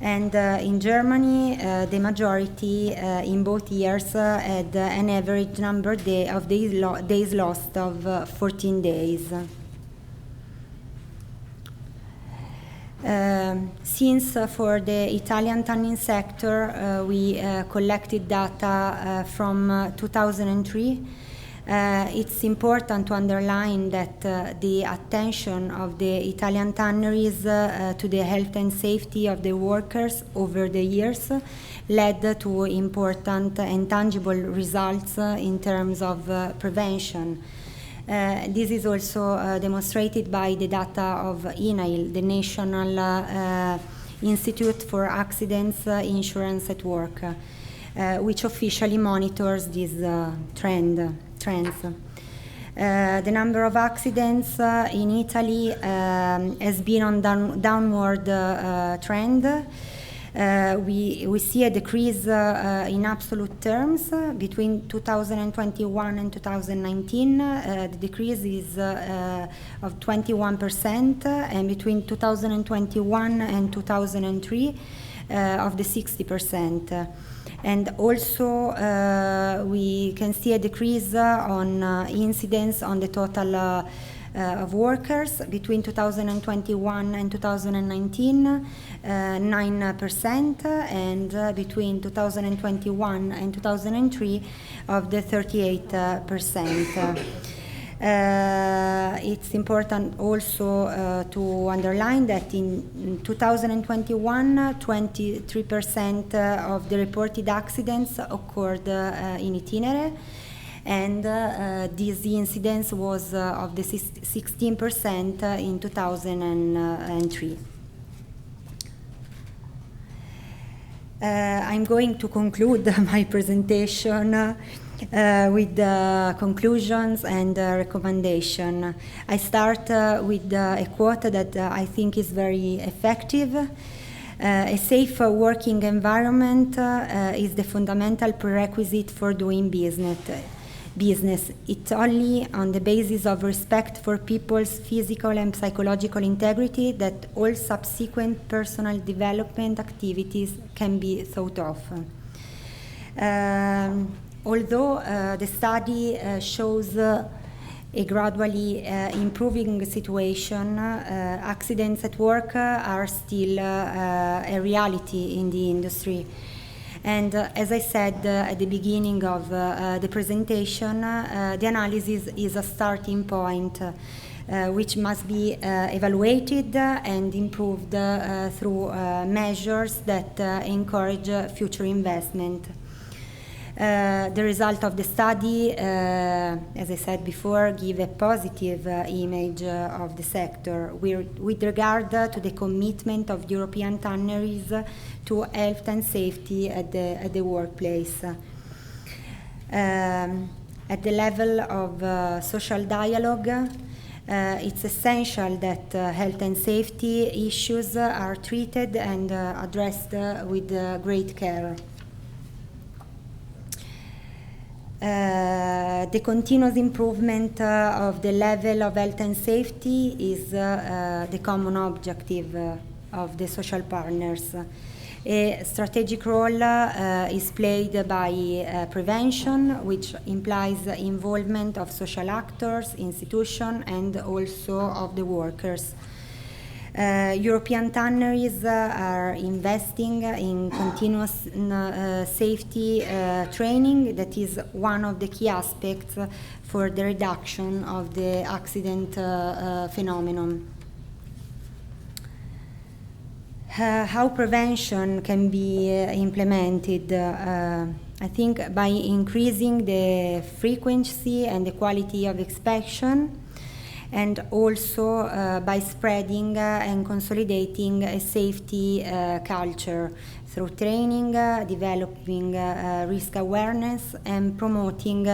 And in Germany, the majority in both years had an average number of days lost of 14 days. Since for the Italian tanning sector, we collected data from 2003, it's important to underline that the attention of the Italian tanneries to the health and safety of the workers over the years led to important and tangible results in terms of prevention. This is also demonstrated by the data of INAIL, the National Institute for Accidents Insurance at Work, which officially monitors these trends. The number of accidents in Italy has been on downward trend. We see a decrease in absolute terms between 2021 and 2019. The decrease is of 21%, and between 2021 and 2003 of the 60%. And also we can see a decrease on incidents on the total of workers between 2021 and 2019, 9%, and between 2021 and 2003 of the 38%. It's important also to underline that in 2021, 23% of the reported accidents occurred in itinere, and this incidence was of the 16% in 2003. I'm going to conclude my presentation with the conclusions and recommendation. I start with a quote that I think is very effective. A safe working environment is the fundamental prerequisite for doing business. It's only on the basis of respect for people's physical and psychological integrity that all subsequent personal development activities can be thought of. Although the study shows a gradually improving situation, accidents at work are still a reality in the industry. And as I said at the beginning of the presentation, the analysis is a starting point which must be evaluated and improved through measures that encourage future investment. The result of the study, as I said before, give a positive image of the sector with regard to the commitment of European tanneries to health and safety at the workplace. At the level of social dialogue, it's essential that health and safety issues are treated and addressed with great care. The continuous improvement of the level of health and safety is the common objective of the social partners. A strategic role is played by prevention, which implies involvement of social actors, institutions, and also of the workers. European tanneries are investing in continuous safety training. That is one of the key aspects for the reduction of the accident phenomenon. How prevention can be implemented? I think by increasing the frequency and the quality of inspection, and also by spreading and consolidating a safety culture through training, developing risk awareness, and promoting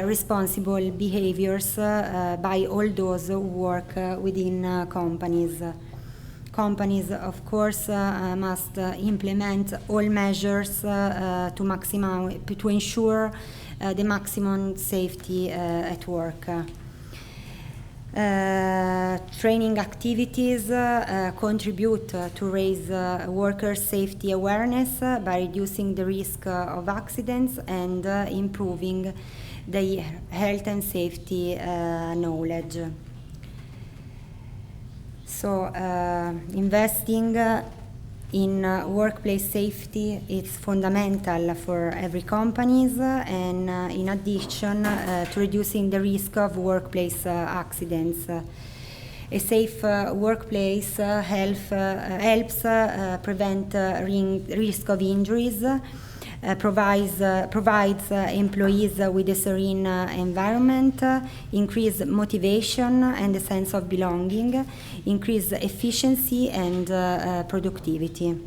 responsible behaviors by all those who work within companies. Companies, of course, must implement all measures to ensure the maximum safety at work. Training activities contribute to raise workers' safety awareness by reducing the risk of accidents and improving the health and safety knowledge. So investing in workplace safety is fundamental for every companies, and in addition to reducing the risk of workplace accidents. A safe workplace helps prevent risk of injuries, provides employees with a serene environment, increase motivation and a sense of belonging, increase efficiency and productivity.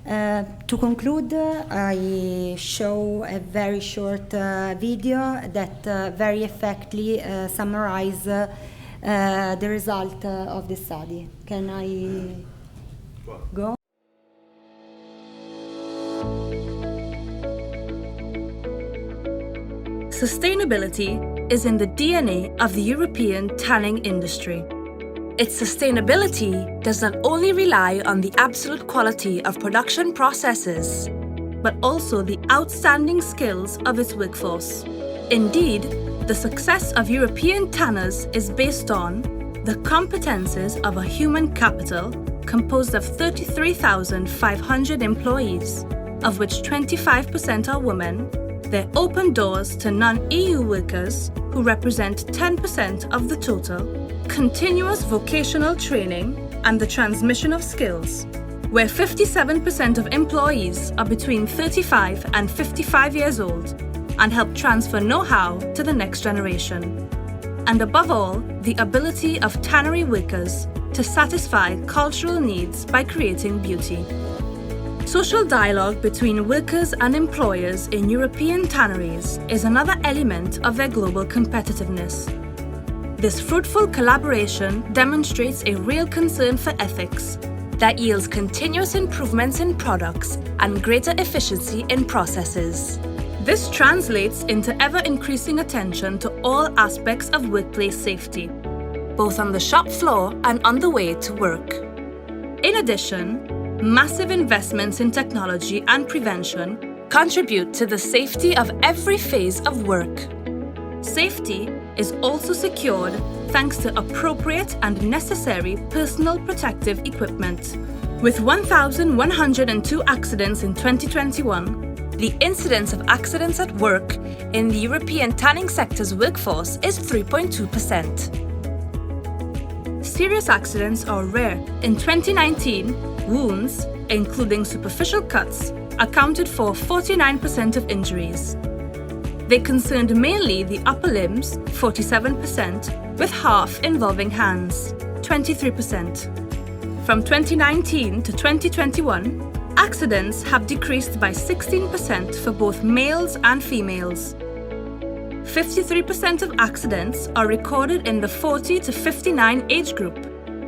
To conclude, I show a very short video that very effectively summarizes the result of the study. Can I go? Sustainability is in the DNA of the European tanning industry. Its sustainability does not only rely on the absolute quality of production processes, but also the outstanding skills of its workforce. Indeed, the success of European tanners is based on the competences of a human capital composed of 33,500 employees, of which 25% are women, their open doors to non-EU workers, who represent 10% of the total, continuous vocational training, and the transmission of skills, where 57% of employees are between 35 and 55 years old, and help transfer know-how to the next generation. And above all, the ability of tannery workers to satisfy cultural needs by creating beauty. Social dialogue between workers and employers in European tanneries is another element of their global competitiveness. This fruitful collaboration demonstrates a real concern for ethics that yields continuous improvements in products and greater efficiency in processes. This translates into ever-increasing attention to all aspects of workplace safety, both on the shop floor and on the way to work. In addition, massive investments in technology and prevention contribute to the safety of every phase of work. Safety is also secured thanks to appropriate and necessary personal protective equipment. With 1,102 accidents in 2021, the incidence of accidents at work in the European tanning sector's workforce is 3.2%. Serious accidents are rare. In 2019, wounds, including superficial cuts, accounted for 49% of injuries. They concerned mainly the upper limbs, 47%, with half involving hands, 23%. From 2019 to 2021, accidents have decreased by 16% for both males and females. 53% of accidents are recorded in the 40 to 59 age group,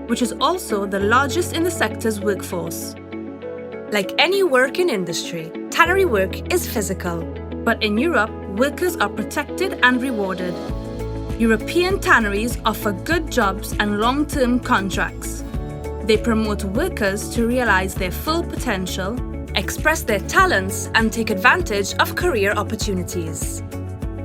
which is also the largest in the sector's workforce. Like any working industry, tannery work is physical, but in Europe, workers are protected and rewarded. European tanneries offer good jobs and long-term contracts. They promote workers to realize their full potential, express their talents, and take advantage of career opportunities.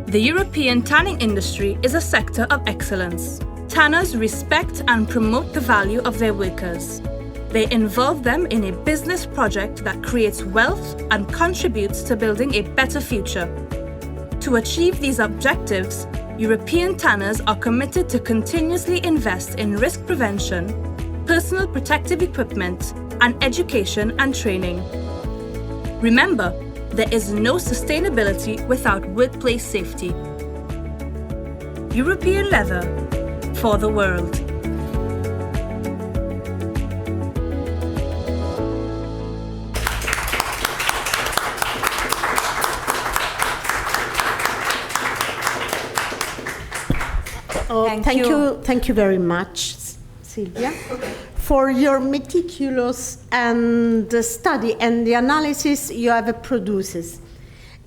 The European tanning industry is a sector of excellence. Tanners respect and promote the value of their workers. They involve them in a business project that creates wealth and contributes to building a better future. To achieve these objectives, European tanners are committed to continuously invest in risk prevention, personal protective equipment, and education and training. Remember, there is no sustainability without workplace safety. European leather for the world. Thank you very much, Silvia, for your meticulous study and the analysis you have produced.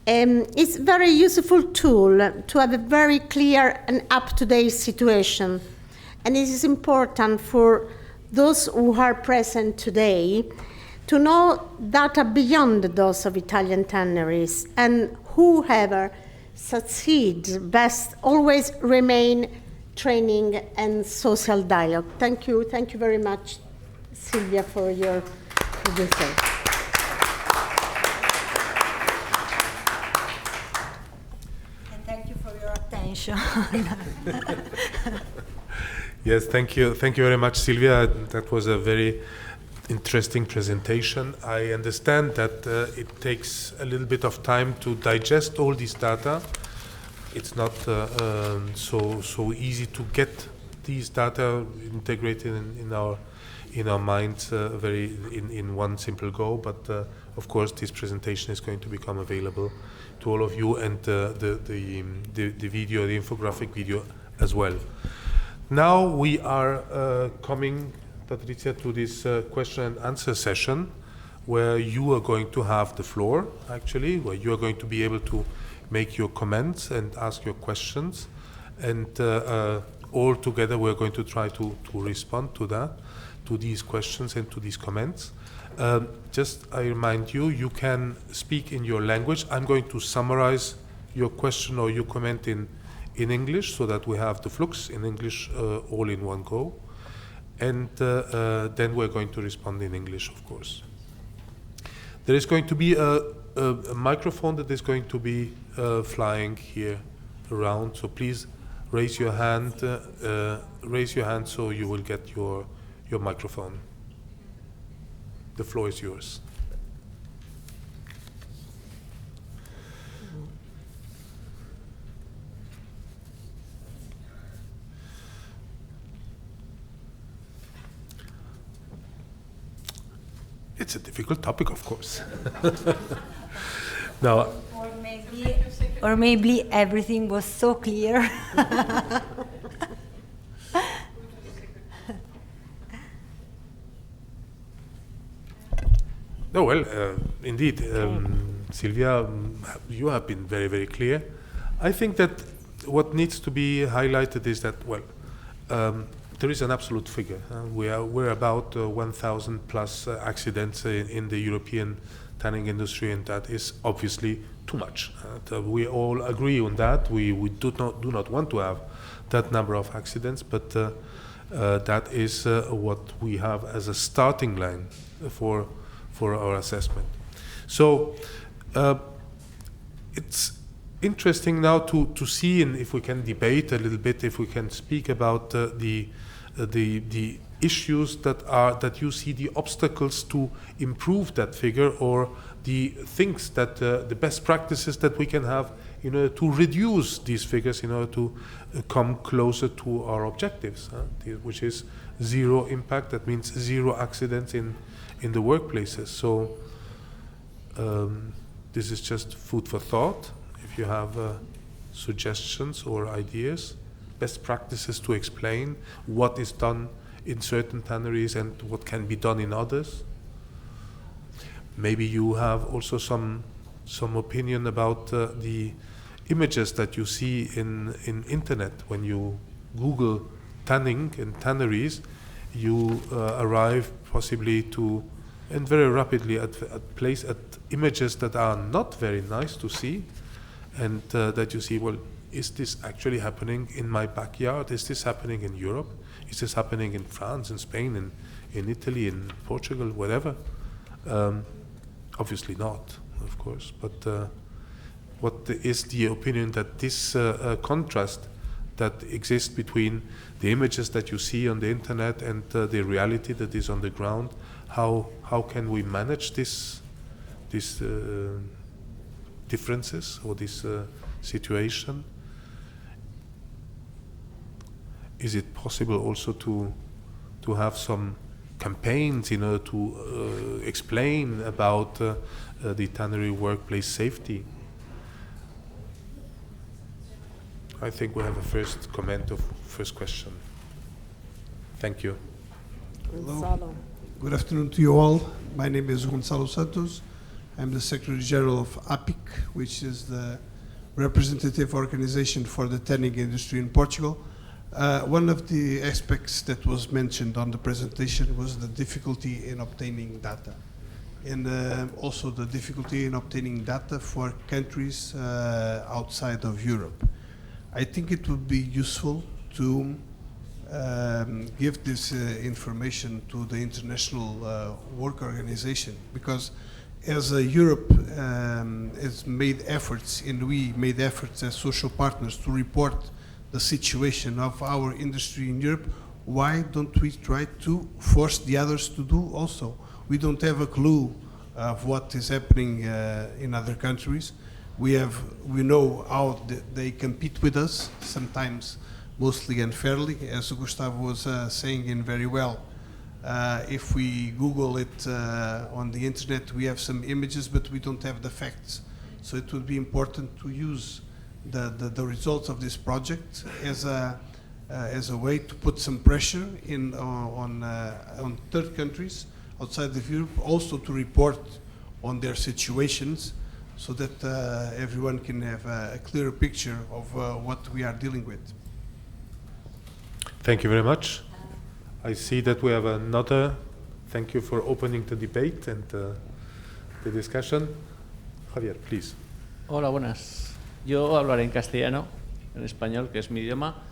It's a very useful tool to have a very clear and up-to-date situation. And it is important for those who are present today to know data beyond those of Italian tanneries, and whoever succeeds best always remain training and social dialogue. Thank you very much, Silvia, for your say. And thank you for your attention. Yes, thank you very much, Silvia. That was a very interesting presentation. I understand that it takes a little bit of time to digest all this data. It's not so easy to get these data integrated in our minds in one simple go. But of course, this presentation is going to become available to all of you, and the video, the infographic video as well. Now we are coming, Patrizia, to this question and answer session, where you are going to have the floor, actually, where you are going to be able to make your comments and ask your questions. And all together we're going to try to respond to that, to these questions and to these comments. Just I remind you, you can speak in your language. I'm going to summarize your question or your comment in English, so that we have the flux in English all in one go. And then we're going to respond in English, of course. There is going to be a microphone that is going to be flying here around, so please raise your hand so you will get your microphone. The floor is yours. It's a difficult topic, of course. Now, or maybe everything was so clear. no, well, indeed, Silvia, you have been very, very clear. I think that what needs to be highlighted is that, well, there is an absolute figure. We're about 1,000 plus accidents in the European tanning industry, and that is obviously too much. We all agree on that. We do not want to have that number of accidents, but that is what we have as a starting line for our assessment. So it's interesting now to see, and if we can debate a little bit, if we can speak about the issues that you see, the obstacles to improve that figure, or the things that the best practices that we can have in order to reduce these figures, in order to come closer to our objectives, which is zero impact. That means zero accidents in the workplaces. So this is just food for thought. If you have suggestions or ideas, best practices to explain what is done in certain tanneries and what can be done in others. Maybe you have also some opinion about the images that you see in internet. When you Google tanning and tanneries, you arrive possibly to, and very rapidly at images that are not very nice to see, and that you see, well, is this actually happening in my backyard? Is this happening in Europe? Is this happening in France, in Spain, in Italy, in Portugal, whatever? Obviously not, of course. But what is the opinion that this contrast that exists between the images that you see on the internet and the reality that is on the ground? How can we manage these differences or this situation? Is it possible also to have some campaigns in order to explain about the tannery workplace safety? I think we have a first comment of first question. Thank you. Hello. Good afternoon to you all. My name is Gonçalo Santos. I'm the Secretary General of APIC, which is the representative organization for the tanning industry in Portugal. One of the aspects that was mentioned on the presentation was the difficulty in obtaining data, and also the difficulty in obtaining data for countries outside of Europe. I think it would be useful to give this information to the International Work Organization, because as Europe has made efforts, and we made efforts as social partners to report the situation of our industry in Europe, why don't we try to force the others to do also? We don't have a clue of what is happening in other countries. We know how they compete with us, sometimes mostly unfairly, as Gustavo was saying in very well. If we Google it on the internet, we have some images, but we don't have the facts. So it would be important to use the results of this project as a way to put some pressure on third countries outside of Europe, also to report on their situations, so that everyone can have a clearer picture of what we are dealing with. Thank you very much. I see that we have another. Thank you for opening the debate and the discussion. Javier, please. Hola, buenas. Yo hablaré en castellano, en español, que es mi idioma.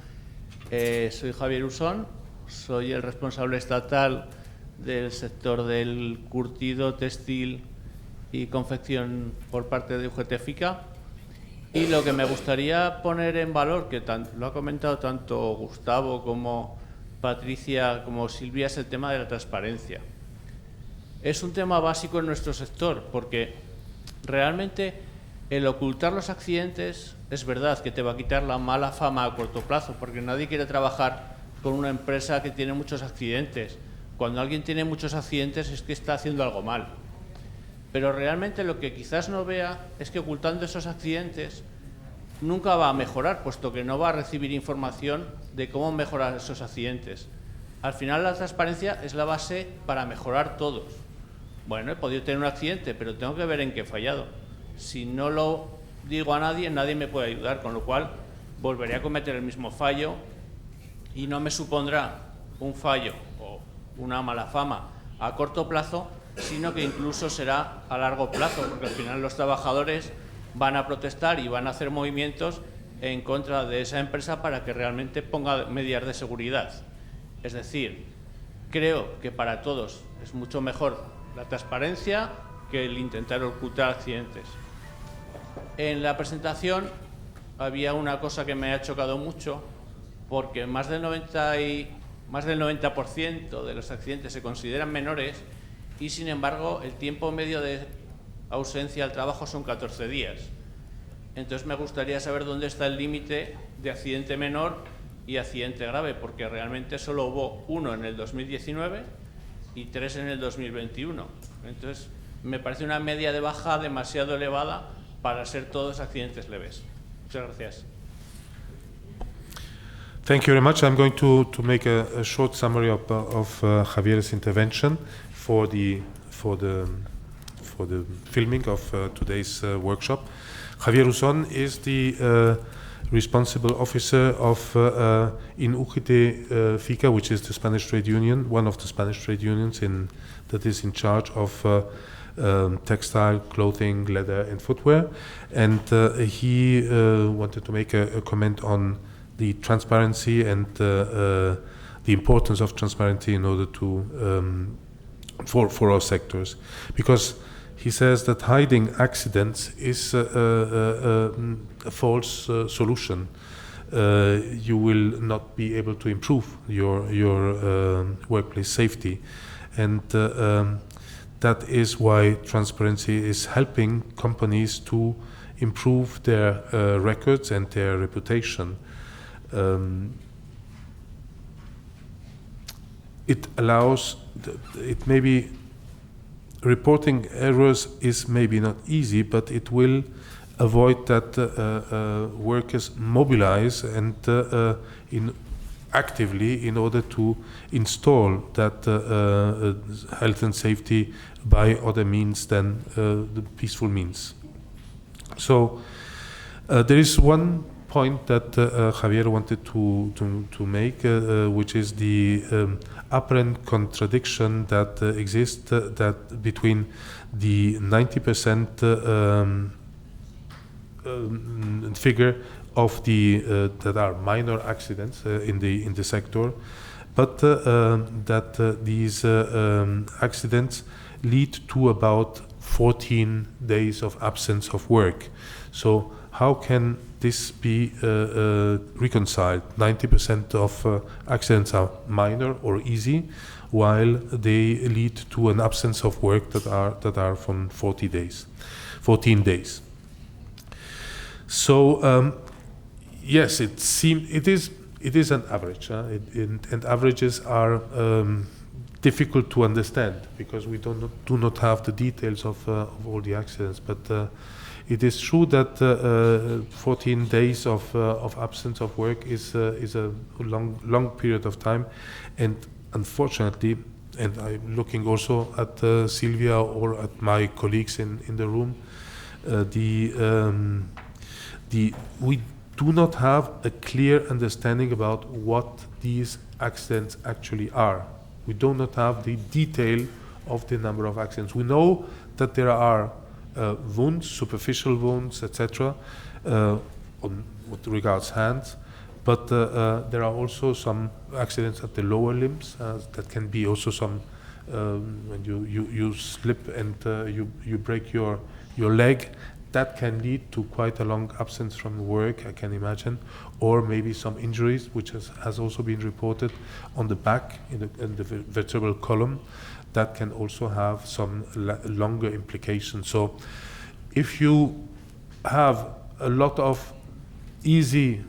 Soy Javier Usón, soy el responsable estatal del sector del curtido, textil y confección por parte de UGT-FICA. Y lo que me gustaría poner en valor, que lo ha comentado tanto Gustavo como Patricia como Silvia, es el tema de la transparencia. Es un tema básico en nuestro sector, porque realmente el ocultar los accidentes es verdad que te va a quitar la mala fama a corto plazo, porque nadie quiere trabajar con una empresa que tiene muchos accidentes. Cuando alguien tiene muchos accidentes es que está haciendo algo mal. Pero realmente lo que quizás no vea es que ocultando esos accidentes nunca va a mejorar, puesto que no va a recibir información de cómo mejorar esos accidentes. Al final la transparencia es la base para mejorar todos. Bueno, he podido tener un accidente, pero tengo que ver en qué he fallado. Si no lo digo a nadie, nadie me puede ayudar, con lo cual volveré a cometer el mismo fallo y no me supondrá un fallo o una mala fama a corto plazo, sino que incluso será a largo plazo, porque al final los trabajadores van a protestar y van a hacer movimientos en contra de esa empresa para que realmente ponga medidas de seguridad. Es decir, creo que para todos es mucho mejor la transparencia que el intentar ocultar accidentes. En la presentación había una cosa que me ha chocado mucho, porque más del 90% de los accidentes se consideran menores y, sin embargo, el tiempo medio de ausencia al trabajo son 14 días. Entonces me gustaría saber dónde está el límite de accidente menor y accidente grave, porque realmente solo hubo 1 en el 2019 y 3 en el 2021. Entonces me parece una media de baja demasiado elevada para ser todos accidentes leves. Muchas gracias. Thank you very much. I'm going to make a short summary of Javier's intervention for the filming of today's workshop. Javier Usón is the responsible officer of in UGT FICA, which is the Spanish trade union, one of the Spanish trade unions that is in charge of textile, clothing, leather, and footwear. And he wanted to make a comment on the transparency and the importance of transparency in order to for our sectors, because he says that hiding accidents is a false solution. You will not be able to improve your workplace safety, and that is why transparency is helping companies to improve their records and their reputation. It allows, it maybe reporting errors is maybe not easy, but it will avoid that workers mobilize and actively in order to install that health and safety by other means than the peaceful means. So there is one point that Javier wanted to make, which is the apparent contradiction that exists that between the 90% figure of the that are minor accidents in the sector, but that these accidents lead to about 14 days of absence of work. So how can this be reconciled? 90% of accidents are minor or easy, while they lead to an absence of work that are from 14 days. So yes, it is an average, and averages are difficult to understand because we do not have the details of all the accidents. But it is true that 14 days of absence of work is a long period of time, and unfortunately, and I'm looking also at Silvia or at my colleagues in the room, we do not have a clear understanding about what these accidents actually are. We do not have the detail of the number of accidents. We know that there are wounds, superficial wounds, etc., with regards hands, but there are also some accidents at the lower limbs that can be also some when you slip and you break your leg. That can lead to quite a long absence from work, I can imagine, or maybe some injuries, which has also been reported on the back in the vertebral column. That can also have some longer implications. So if you have a lot of easy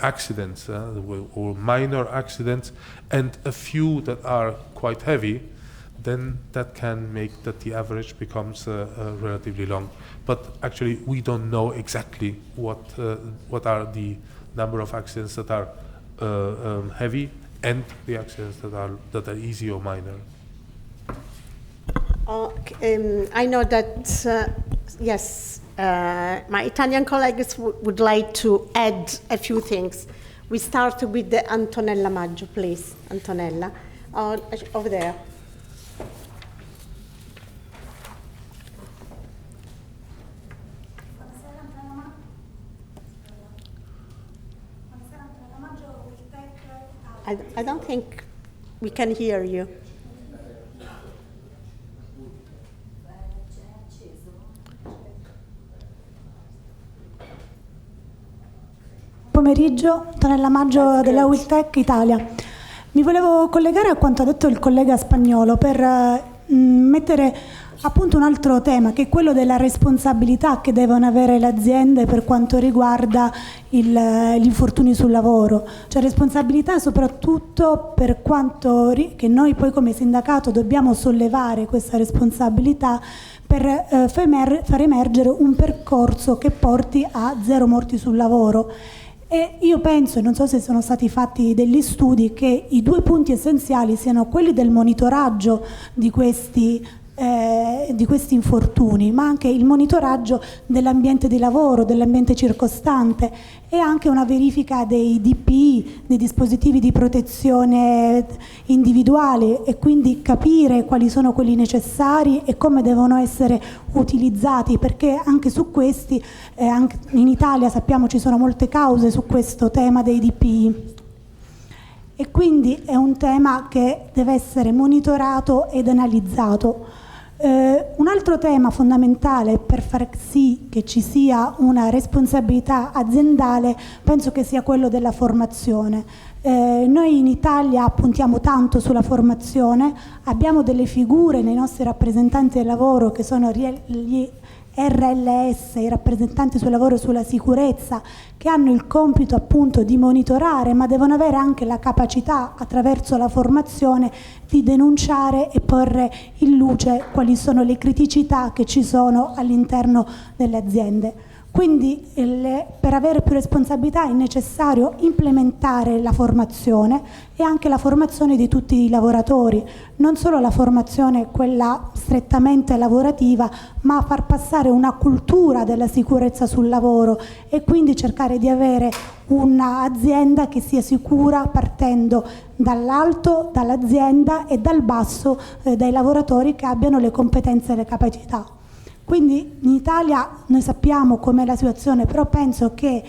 accidents or minor accidents and a few that are quite heavy, then that can make that the average becomes relatively long. But actually, we don't know exactly what are the number of accidents that are heavy and the accidents that are easy or minor. I know that yes, my Italian colleagues would like to add a few things. We start with the Antonella Maggio, please. Antonella, over there. I don't think we can hear you. Pomeriggio, Antonella Maggio della Wiltec Italia. Mi volevo collegare a quanto ha detto il collega Spagnolo per mettere a punto un altro tema, che è quello della responsabilità che devono avere le aziende per quanto riguarda gli infortuni sul lavoro. Cioè responsabilità soprattutto per quanto che noi poi come sindacato dobbiamo sollevare questa responsabilità per far emergere un percorso che porti a 0 morti sul lavoro. E io penso, e non so se sono stati fatti degli studi, che i 2 punti essenziali siano quelli del monitoraggio di questi infortuni, ma anche il monitoraggio dell'ambiente di lavoro, dell'ambiente circostante, e anche una verifica dei DPI, dei dispositivi di protezione individuali, e quindi capire quali sono quelli necessari e come devono essere utilizzati, perché anche su questi, anche in Italia sappiamo ci sono molte cause su questo tema dei DPI. E quindi è un tema che deve essere monitorato ed analizzato. Un altro tema fondamentale per far sì che ci sia una responsabilità aziendale penso che sia quello della formazione. Noi in Italia puntiamo tanto sulla formazione, abbiamo delle figure nei nostri rappresentanti del lavoro che sono gli RLS, i rappresentanti sul lavoro e sulla sicurezza, che hanno il compito appunto di monitorare, ma devono avere anche la capacità attraverso la formazione di denunciare e porre in luce quali sono le criticità che ci sono all'interno delle aziende. Quindi per avere più responsabilità è necessario implementare la formazione e anche la formazione di tutti i lavoratori, non solo la formazione quella strettamente lavorativa, ma far passare una cultura della sicurezza sul lavoro e quindi cercare di avere un'azienda che sia sicura partendo dall'alto, dall'azienda, e dal basso dai lavoratori che abbiano le competenze e le capacità. Quindi in Italia noi sappiamo com'è la situazione, però penso che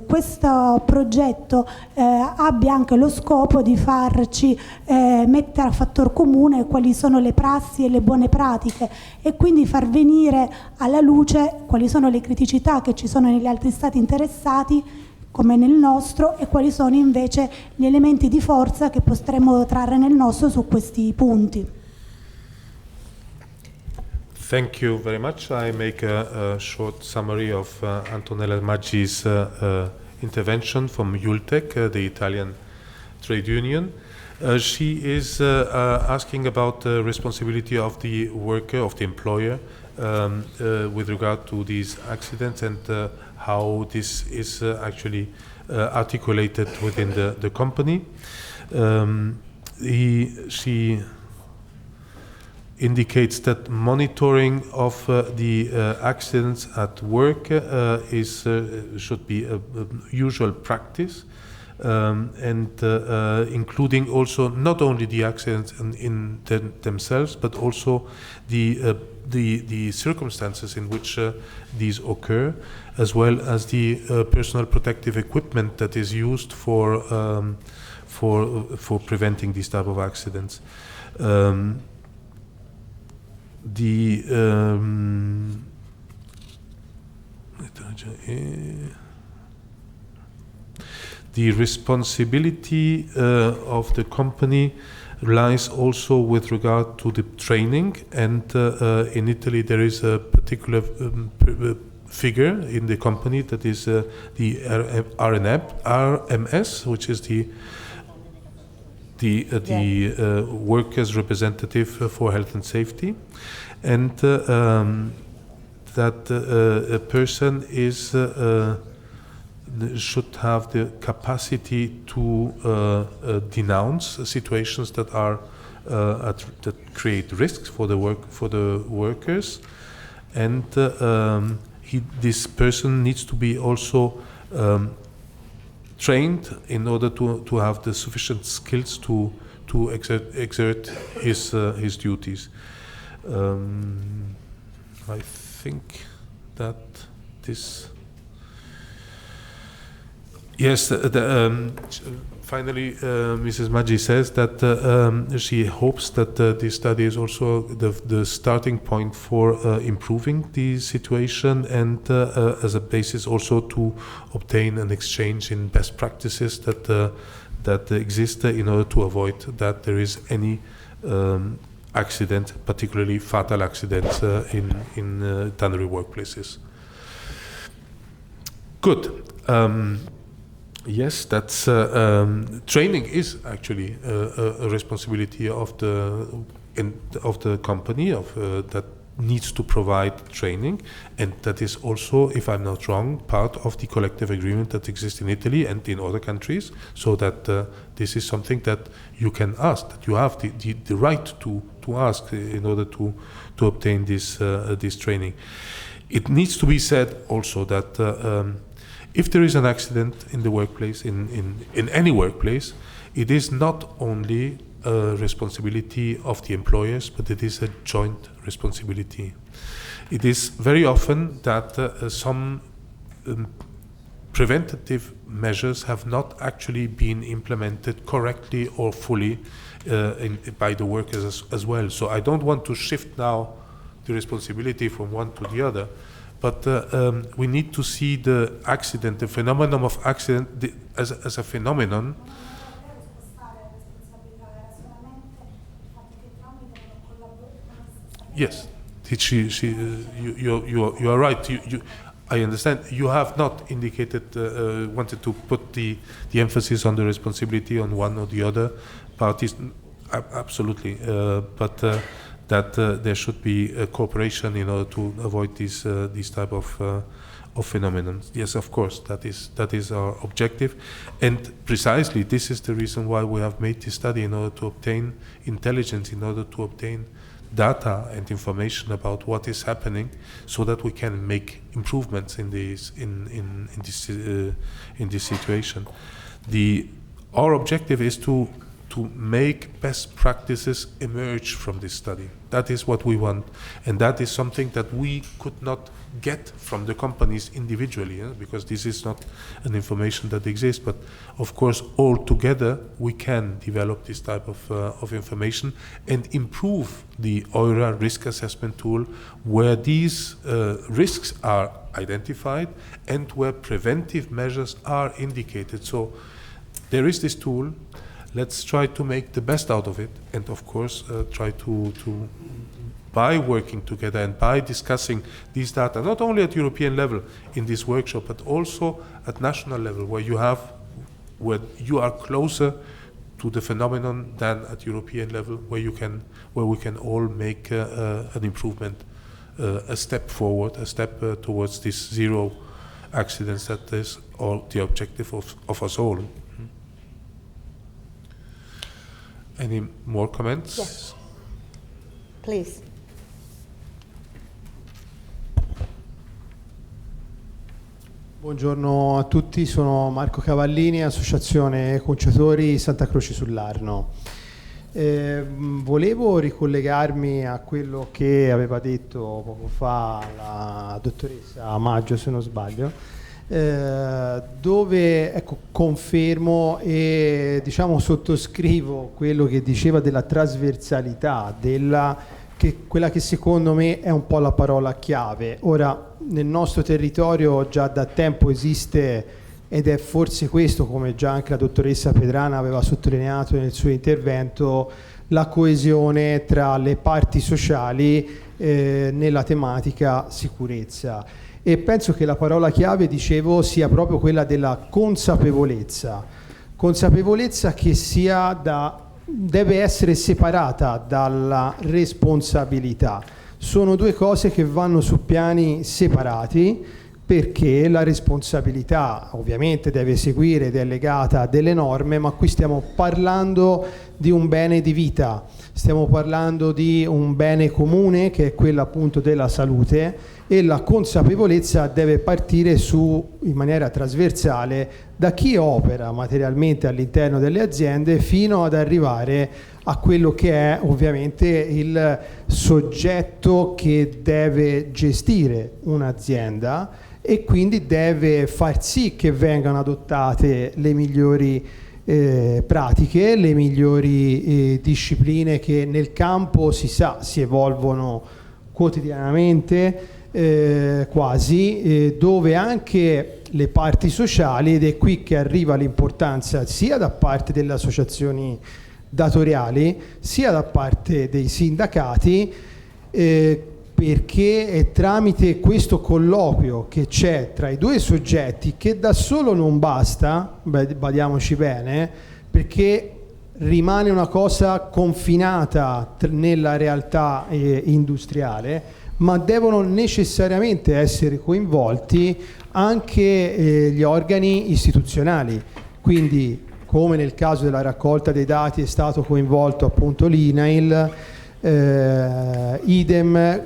questo progetto abbia anche lo scopo di farci mettere a fattor comune quali sono le prassi e le buone pratiche e quindi far venire alla luce quali sono le criticità che ci sono negli altri stati interessati come nel nostro e quali sono invece gli elementi di forza che potremmo trarre nel nostro su questi punti. Thank you very much. I make a short summary of Antonella Maggi's intervention from Jultec, the Italian trade union. She is asking about the responsibility of the worker, of the employer, with regard to these accidents and how this is actually articulated within the company. She indicates that monitoring of the accidents at work should be a usual practice, and including also not only the accidents in themselves, but also the circumstances in which these occur, as well as the personal protective equipment that is used for preventing these type of accidents. The responsibility of the company lies also with regard to the training, and in Italy there is a particular figure in the company that is the RMS, which is the workers' representative for health and safety, and that a person should have the capacity to denounce situations that are that create risks for the workers, and this person needs to be also trained in order to have the sufficient skills to exert his duties. I think that this. Yes. Finally, Mrs. Maggi says that she hopes that this study is also the starting point for improving the situation, and as a basis also to obtain an exchange in best practices that exist in order to avoid that there is any accident, particularly fatal accidents in tannery workplaces. Good. Yes, that's training is actually a responsibility of the company that needs to provide training, and that is also, if I'm not wrong, part of the collective agreement that exists in Italy and in other countries. So that this is something that you can ask, that you have the right to ask in order to obtain this training. It needs to be said also that. If there is an accident in the workplace, in any workplace, it is not only a responsibility of the employers, but it is a joint responsibility. It is very often that some preventative measures have not actually been implemented correctly or fully by the workers as well. So I don't want to shift now the responsibility from one to the other. But we need to see the accident, the phenomenon of accident, as a phenomenon. Yes, you are right. I understand. You have not indicated, wanted to put the emphasis on the responsibility on one or the other parties. Absolutely, but. That there should be a cooperation in order to avoid these type of phenomena. Yes, of course, that is our objective, and precisely this is the reason why we have made this study, in order to obtain intelligence, in order to obtain data and information about what is happening, so that we can make improvements in this situation. Our objective is to to make best practices emerge from this study. That is what we want, and that is something that we could not get from the companies individually, because this is not an information that exists. But of course, all together we can develop this type of information and improve the EURA risk assessment tool, where these risks are identified and where preventive measures are indicated. So there is this tool. Let's try to make the best out of it, and of course try to by working together and by discussing these data, not only at European level in this workshop, but also at national level, where you are closer to the phenomenon than at European level, where we can all make an improvement, a step forward, a step towards this zero accidents that is all the objective of us all. Any more comments? Yes. Please. Buongiorno a tutti, sono Marco Cavallini, Associazione Conciatori Santa Croce sull'Arno. Volevo ricollegarmi a quello che aveva detto poco fa la dottoressa Maggio, se non sbaglio, dove confermo e sottoscrivo quello che diceva della trasversalità, quella che secondo me è un po' la parola chiave. Ora, nel nostro territorio già da tempo esiste, ed è forse questo, come già anche la dottoressa Pedrana aveva sottolineato nel suo intervento, la coesione tra le parti sociali nella tematica sicurezza. E penso che la parola chiave, dicevo, sia proprio quella della consapevolezza che deve essere separata dalla responsabilità. Sono due cose che vanno su piani separati, perché la responsabilità ovviamente deve seguire ed è legata a delle norme, ma qui stiamo parlando di un bene di vita, stiamo parlando di un bene comune che è quello appunto della salute, e la consapevolezza deve partire in maniera trasversale da chi opera materialmente all'interno delle aziende fino ad arrivare a quello che è ovviamente il soggetto che deve gestire un'azienda e quindi deve far sì che vengano adottate le migliori pratiche, le migliori discipline che nel campo si evolvono quotidianamente, quasi, dove anche le parti sociali, ed è qui che arriva l'importanza sia da parte delle associazioni datoriali sia da parte dei sindacati, perché è tramite questo colloquio che c'è tra i due soggetti, che da solo non basta, badiamoci bene, perché rimane una cosa confinata nella realtà industriale, ma devono necessariamente essere coinvolti anche gli organi istituzionali. Quindi, come nel caso della raccolta dei dati è stato coinvolto appunto l'INAIL, idem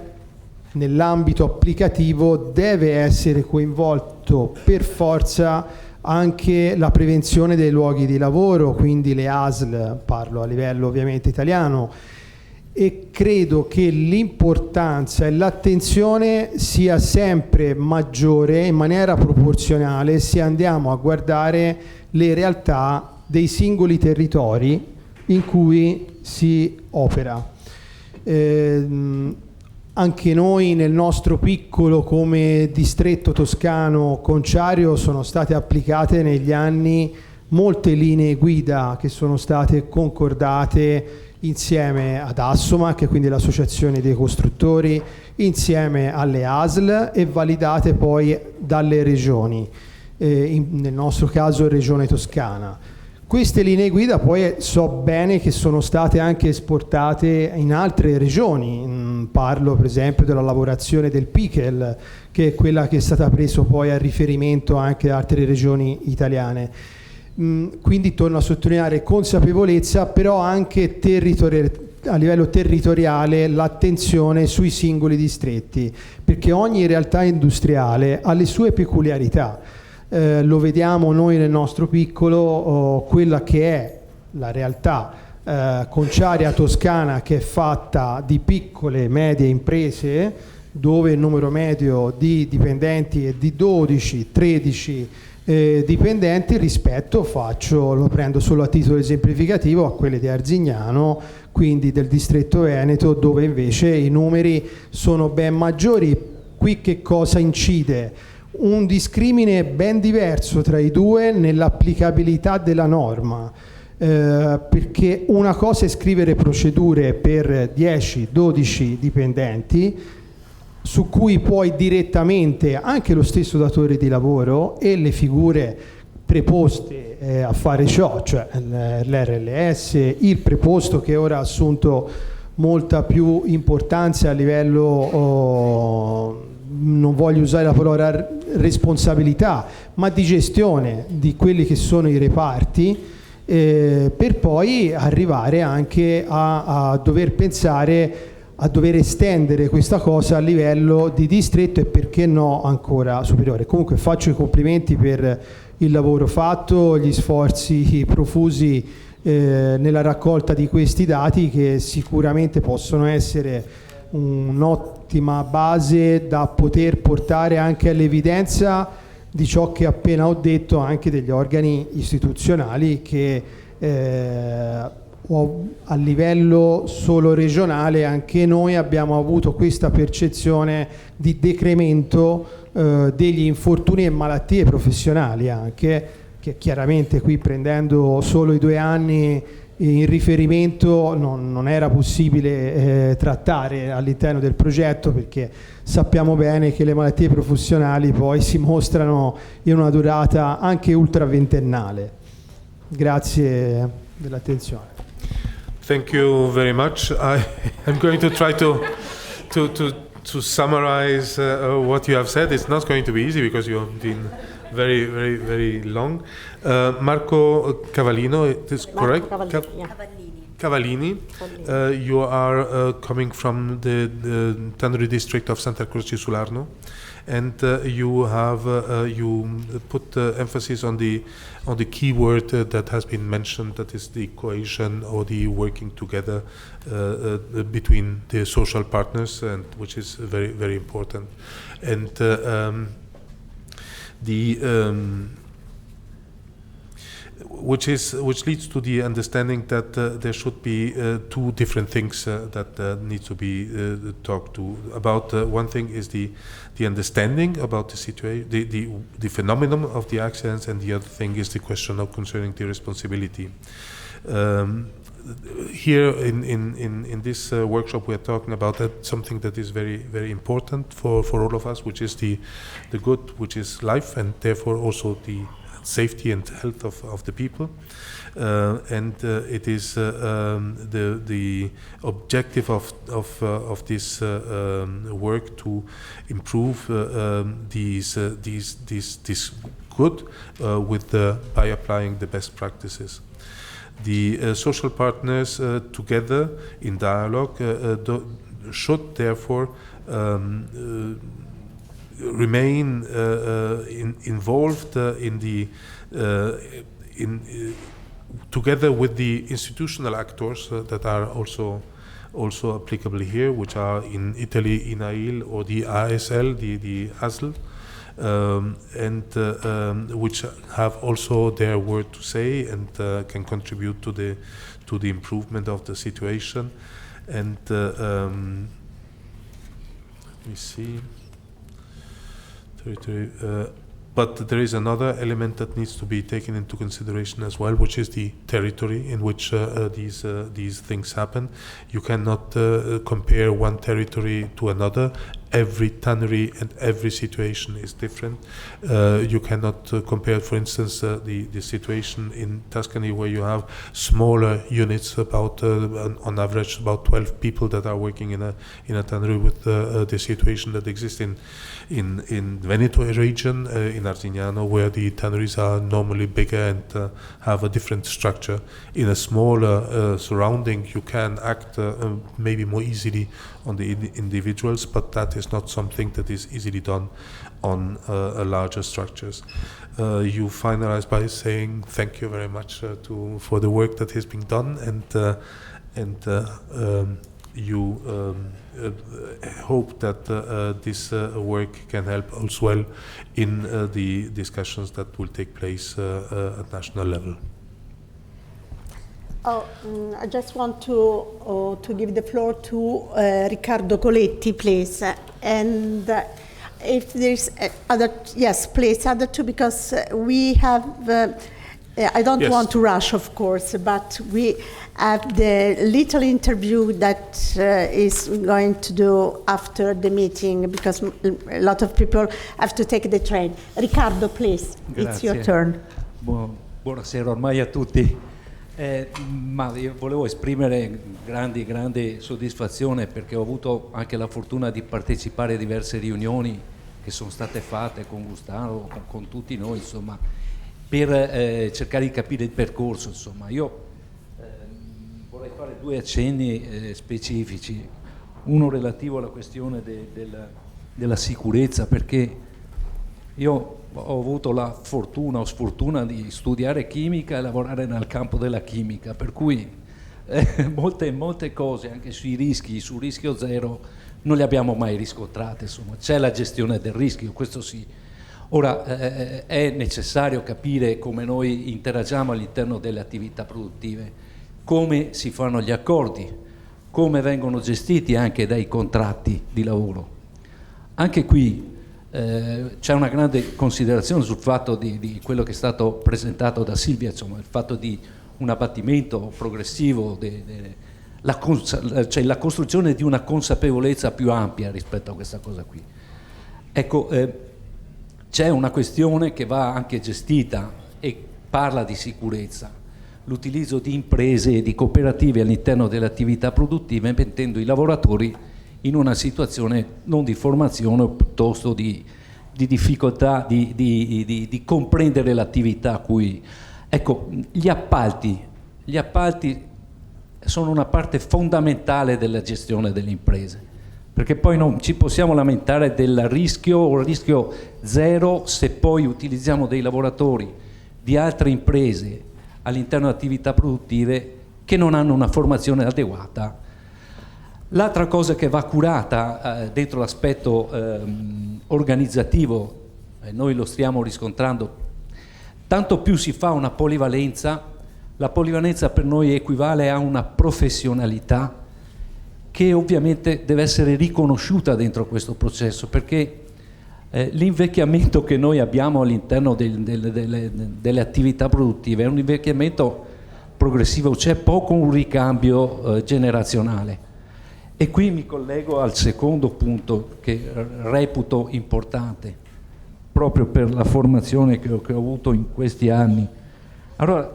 nell'ambito applicativo deve essere coinvolto per forza anche la prevenzione dei luoghi di lavoro, quindi le ASL, parlo a livello ovviamente italiano, e credo che l'importanza e l'attenzione sia sempre maggiore in maniera proporzionale se andiamo a guardare le realtà dei singoli territori in cui si opera. Anche noi nel nostro piccolo come distretto toscano Conciario sono state applicate negli anni molte linee guida che sono state concordate insieme ad Assomac, quindi l'associazione dei costruttori, insieme alle ASL e validate poi dalle regioni, nel nostro caso Regione Toscana. Queste linee guida poi so bene che sono state anche esportate in altre regioni, parlo per esempio della lavorazione del Pichel, che è quella che è stata presa poi a riferimento anche da altre regioni italiane. Quindi torno a sottolineare consapevolezza, però anche a livello territoriale l'attenzione sui singoli distretti, perché ogni realtà industriale ha le sue peculiarità. Lo vediamo noi nel nostro piccolo, quella che è la realtà conciaria toscana, che è fatta di piccole e medie imprese, dove il numero medio di dipendenti è di 12-13 dipendenti, rispetto, lo prendo solo a titolo esemplificativo, a quelle di Arzignano, quindi del distretto Veneto, dove invece i numeri sono ben maggiori. Qui che cosa incide? Un discrimine ben diverso tra i due nell'applicabilità della norma, perché una cosa è scrivere procedure per 10-12 dipendenti, su cui poi direttamente anche lo stesso datore di lavoro e le figure preposte a fare ciò, cioè l'RLS, il preposto, che ora ha assunto molta più importanza a livello, non voglio usare la parola responsabilità, ma di gestione di quelli che sono i reparti, per poi arrivare anche a dover pensare a dover estendere questa cosa a livello di distretto e perché no ancora superiore. Comunque faccio i complimenti per il lavoro fatto, gli sforzi profusi nella raccolta di questi dati, che sicuramente possono essere un'ottima base da poter portare anche all'evidenza di ciò che appena ho detto, anche degli organi istituzionali che a livello solo regionale anche noi abbiamo avuto questa percezione di decremento degli infortuni e malattie professionali, anche che chiaramente qui, prendendo solo i 2 anni in riferimento, non era possibile trattare all'interno del progetto, perché sappiamo bene che le malattie professionali poi si mostrano in una durata anche ultraventennale. Grazie dell'attenzione. Thank you very much. I'm going to try to summarize what you have said. It's not going to be easy because you have been very, very, very long. Marco Cavallino, it is correct? Cavallini. You are coming from the Tannery district of Santa Croce Sularno, and you have you put emphasis on the key word that has been mentioned, that is the cohesion or the working together between the social partners, and which is very, very important. And which leads to the understanding that there should be 2 different things that need to be talked to about. One thing is the understanding about the situation, the phenomenon of the accidents, and the other thing is the question of concerning the responsibility. Here in this workshop, we are talking about something that is very, very important for all of us, which is the good, which is life, and therefore also the safety and health of the people, and it is the objective of this work to improve this good by applying the best practices. The social partners together in dialogue should therefore remain involved together with the institutional actors that are also applicable here, which are in Italy INAIL or the ASL, the ASL, and which have also their word to say and can contribute to the improvement of the situation. And let me see. But there is another element that needs to be taken into consideration as well, which is the territory in which these things happen. You cannot compare one territory to another. Every tannery and every situation is different. You cannot compare, for instance, the situation in Tuscany, where you have smaller units, about on average about 12 people that are working in a tannery, with the situation that exists in Veneto region, in Arzignano, where the tanneries are normally bigger and have a different structure. In a smaller surrounding, you can act maybe more easily on the individuals, but that is not something that is easily done on larger structures. You finalize by saying thank you very much for the work that has been done, and you hope that this work can help as well in the discussions that will take place at national level. I just want to give the floor to Riccardo Coletti, please. And if there's other, yes, please, other two, because we have, I don't Yes. want to rush, of course, but we have the little interview that is going to do after the meeting, because a lot of people have to take the train. Riccardo, please, it's your Grazie. turn. Buonasera ormai a tutti. Ma io volevo esprimere grande soddisfazione perché ho avuto anche la fortuna di partecipare a diverse riunioni che sono state fatte con Gustavo, con tutti noi, insomma, per cercare di capire il percorso. Insomma, io vorrei fare due accenni specifici, uno relativo alla questione della sicurezza, perché io ho avuto la fortuna o sfortuna di studiare chimica e lavorare nel campo della chimica, per cui molte cose anche sui rischi, sul rischio zero, non le abbiamo mai riscontrate. Insomma, c'è la gestione del rischio, questo sì. Ora è necessario capire come noi interagiamo all'interno delle attività produttive, come si fanno gli accordi, come vengono gestiti anche dai contratti di lavoro. Anche qui c'è una grande considerazione sul fatto di quello che è stato presentato da Silvia, insomma, il fatto di un abbattimento progressivo, cioè la costruzione di una consapevolezza più ampia rispetto a questa cosa qui. Ecco, c'è una questione che va anche gestita e parla di sicurezza, l'utilizzo di imprese e di cooperative all'interno delle attività produttive, mettendo i lavoratori in una situazione non di formazione, o piuttosto di difficoltà di comprendere l'attività a cui... Ecco, gli appalti sono una parte fondamentale della gestione delle imprese, perché poi non ci possiamo lamentare del rischio o rischio zero se poi utilizziamo dei lavoratori di altre imprese all'interno di attività produttive che non hanno una formazione adeguata. L'altra cosa che va curata dentro l'aspetto organizzativo, noi lo stiamo riscontrando, tanto più si fa una polivalenza, la polivalenza per noi equivale a una professionalità che ovviamente deve essere riconosciuta dentro questo processo, perché l'invecchiamento che noi abbiamo all'interno delle attività produttive è un invecchiamento progressivo, c'è poco un ricambio generazionale. E qui mi collego al secondo punto che reputo importante, proprio per la formazione che ho avuto in questi anni. Allora,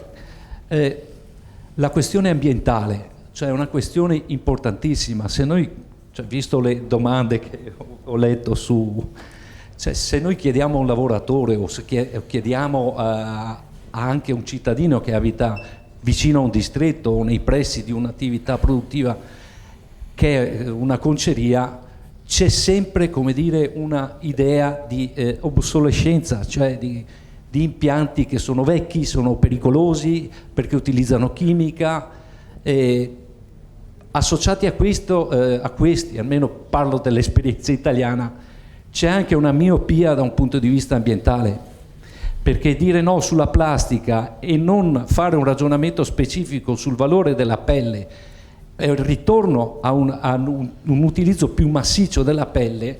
la questione ambientale, cioè è una questione importantissima. Se noi, cioè, visto le domande che ho letto cioè, se noi chiediamo a un lavoratore o se chiediamo anche a un cittadino che abita vicino a un distretto o nei pressi di un'attività produttiva che è una conceria, c'è sempre, come dire, una idea di obsolescenza, cioè di impianti che sono vecchi, sono pericolosi perché utilizzano chimica. Associati a questi, almeno parlo dell'esperienza italiana, c'è anche una miopia da un punto di vista ambientale, perché dire no sulla plastica e non fare un ragionamento specifico sul valore della pelle e il ritorno a un utilizzo più massiccio della pelle,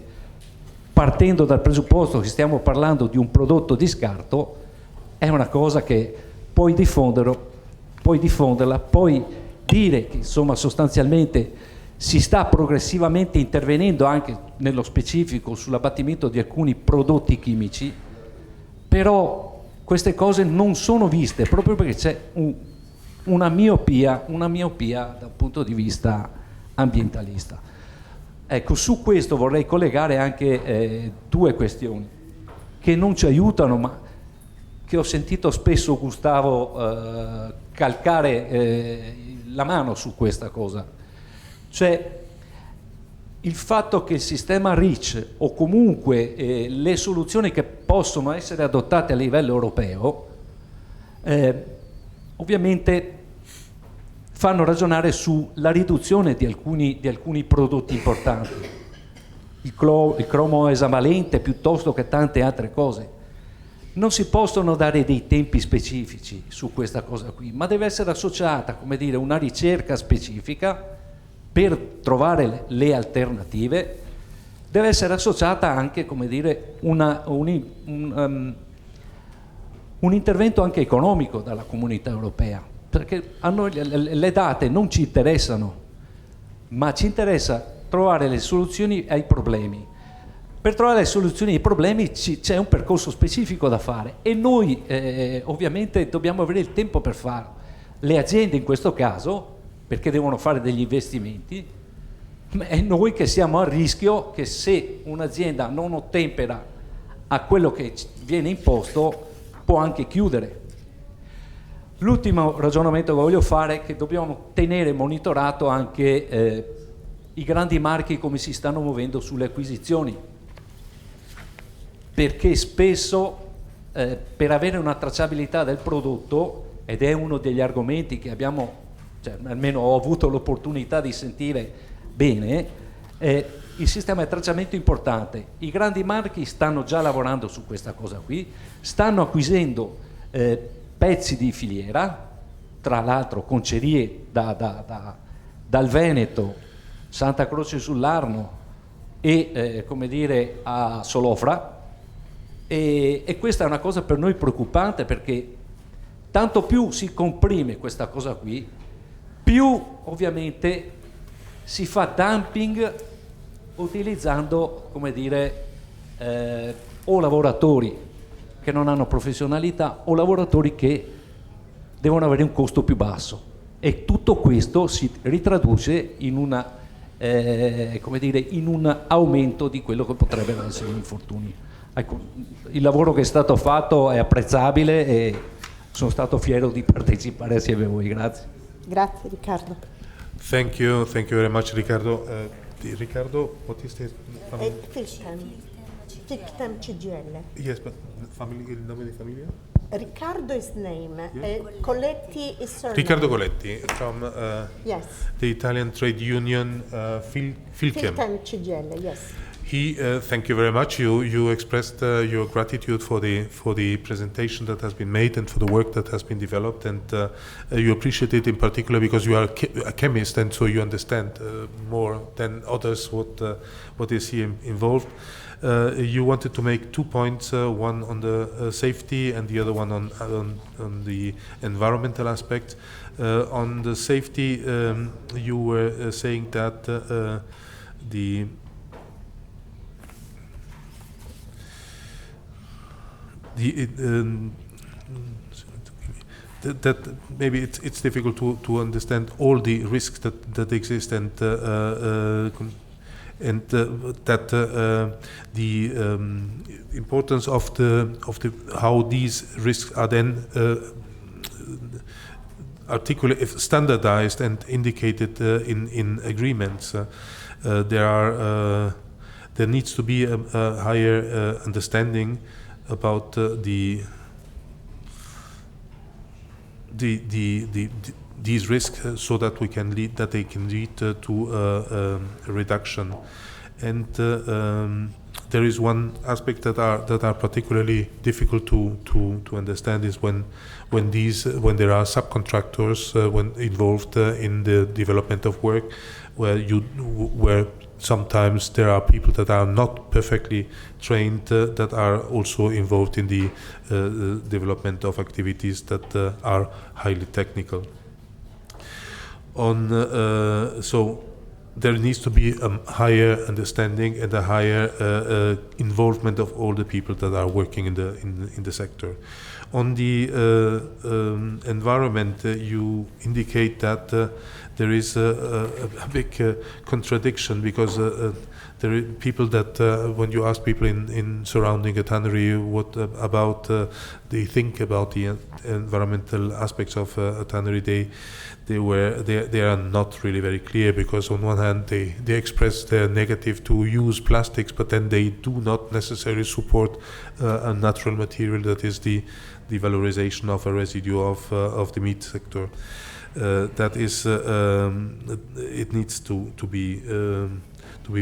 partendo dal presupposto che stiamo parlando di un prodotto di scarto, è una cosa che puoi diffonderla, puoi dire che insomma sostanzialmente si sta progressivamente intervenendo anche nello specifico sull'abbattimento di alcuni prodotti chimici, però queste cose non sono viste proprio perché c'è una miopia da un punto di vista ambientalista. Ecco, su questo vorrei collegare anche due questioni che non ci aiutano, ma che ho sentito spesso Gustavo calcare la mano su questa cosa. Cioè, il fatto che il sistema REACH o comunque le soluzioni che possono essere adottate a livello europeo ovviamente fanno ragionare sulla riduzione di alcuni prodotti importanti, il cromo esavalente piuttosto che tante altre cose. Non si possono dare dei tempi specifici su questa cosa qui, ma deve essere associata, come dire, una ricerca specifica per trovare le alternative, deve essere associata anche, come dire, un intervento anche economico dalla comunità europea, perché a noi le date non ci interessano, ma ci interessa trovare le soluzioni ai problemi. Per trovare le soluzioni ai problemi c'è un percorso specifico da fare e noi ovviamente dobbiamo avere il tempo per farlo. Le aziende in questo caso, perché devono fare degli investimenti, è noi che siamo a rischio che se un'azienda non ottempera a quello che viene imposto può anche chiudere. L'ultimo ragionamento che voglio fare è che dobbiamo tenere monitorato anche i grandi marchi come si stanno muovendo sulle acquisizioni, perché spesso per avere una tracciabilità del prodotto, ed è uno degli argomenti che abbiamo, cioè, almeno ho avuto l'opportunità di sentire bene, il sistema di tracciamento è importante. I grandi marchi stanno già lavorando su questa cosa qui, stanno acquisendo pezzi di filiera, tra l'altro concerie dal Veneto, Santa Croce sull'Arno e come dire a Solofra, e questa è una cosa per noi preoccupante, perché tanto più si comprime questa cosa qui, più ovviamente si fa dumping utilizzando, come dire, o lavoratori che non hanno professionalità o lavoratori che devono avere un costo più basso, e tutto questo si ritraduce in una come dire, in un aumento di quello che potrebbero essere gli infortuni. Ecco, il lavoro che è stato fatto è apprezzabile e sono stato fiero di partecipare assieme a voi. Grazie. Grazie Riccardo. Thank you very much, Riccardo. Riccardo, what is the family? Fictam CGL. Yes, but il nome di famiglia? Riccardo is name. Yeah. Colletti is surname. Riccardo Coletti from yes. the Italian trade union Filchem. Fictam CGL, yes. He, thank you very much. You expressed your gratitude for the presentation that has been made and for the work that has been developed, and you appreciate it in particular because you are a chemist, and so you understand more than others what is here involved. You wanted to make 2 points, one on the safety and the other one on the environmental aspect. On the safety, you were saying that that maybe it's difficult to understand all the risks that exist, and that the importance of the how these risks are then standardized and indicated in agreements. There needs to be a higher understanding about these risks, so that they can lead to a reduction. And there is one aspect that are particularly difficult to understand is when there are subcontractors when involved in the development of work, where sometimes there are people that are not perfectly trained that are also involved in the development of activities that are highly technical. So there needs to be a higher understanding and a higher involvement of all the people that are working in the sector. On the environment, you indicate that there is a big contradiction, because there are people that when you ask people in surrounding a tannery what about they think about the environmental aspects of a tannery, they are not really very clear, because on one hand they express their negative to use plastics, but then they do not necessarily support a natural material that is the valorization of a residue of the meat sector. That is, it needs to be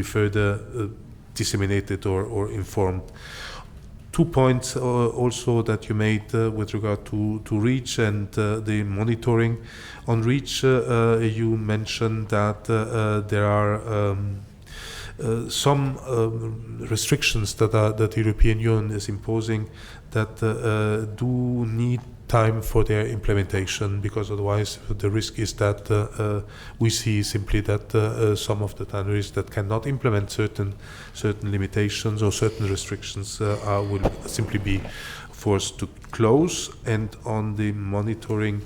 further disseminated or informed. 2 points also that you made with regard to REACH and the monitoring. On REACH, you mentioned that there are some restrictions that the European Union is imposing that do need time for their implementation, because otherwise the risk is that we see simply that some of the tanneries that cannot implement certain limitations or certain restrictions will simply be forced to close. And on the monitoring,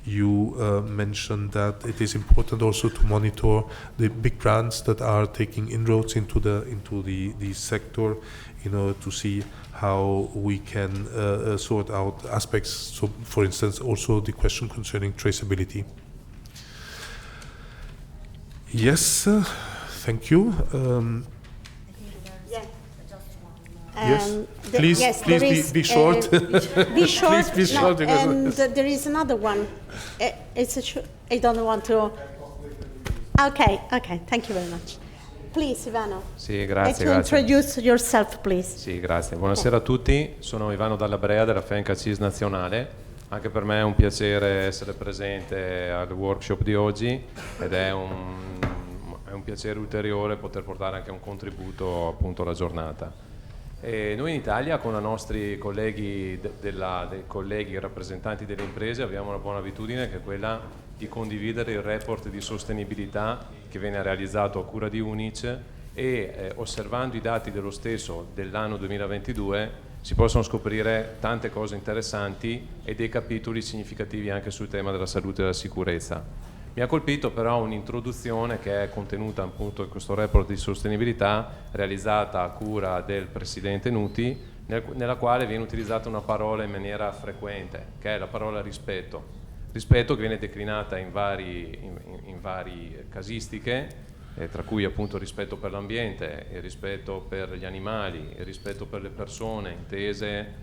you mentioned that it is important also to monitor the big brands that are taking inroads into the sector, in order to see how we can sort out aspects. So, for instance, also the question concerning traceability. Yes, thank you. Yes, please be short. Be short. Please be short. No, and there is another one. I don't want to. Okay. Thank you very much. Please, Ivano. Sì, grazie. Introduce yourself, please. Sì, grazie. Buonasera a tutti. Sono Ivano Dalla Brea della FENCA CIS Nazionale. Anche per me è un piacere essere presente al workshop di oggi ed è un piacere ulteriore poter portare anche un contributo appunto alla giornata. E noi in Italia con i nostri colleghi dei colleghi rappresentanti delle imprese abbiamo una buona abitudine, che è quella di condividere il report di sostenibilità che viene realizzato a cura di UNIC e osservando i dati dello stesso dell'anno 2022 si possono scoprire tante cose interessanti e dei capitoli significativi anche sul tema della salute e della sicurezza. Mi ha colpito però un'introduzione che è contenuta appunto in questo report di sostenibilità realizzata a cura del Presidente Nuti, nella quale viene utilizzata una parola in maniera frequente, che è la parola rispetto. Rispetto che viene declinata in varie casistiche, tra cui appunto il rispetto per l'ambiente, il rispetto per gli animali, il rispetto per le persone intese,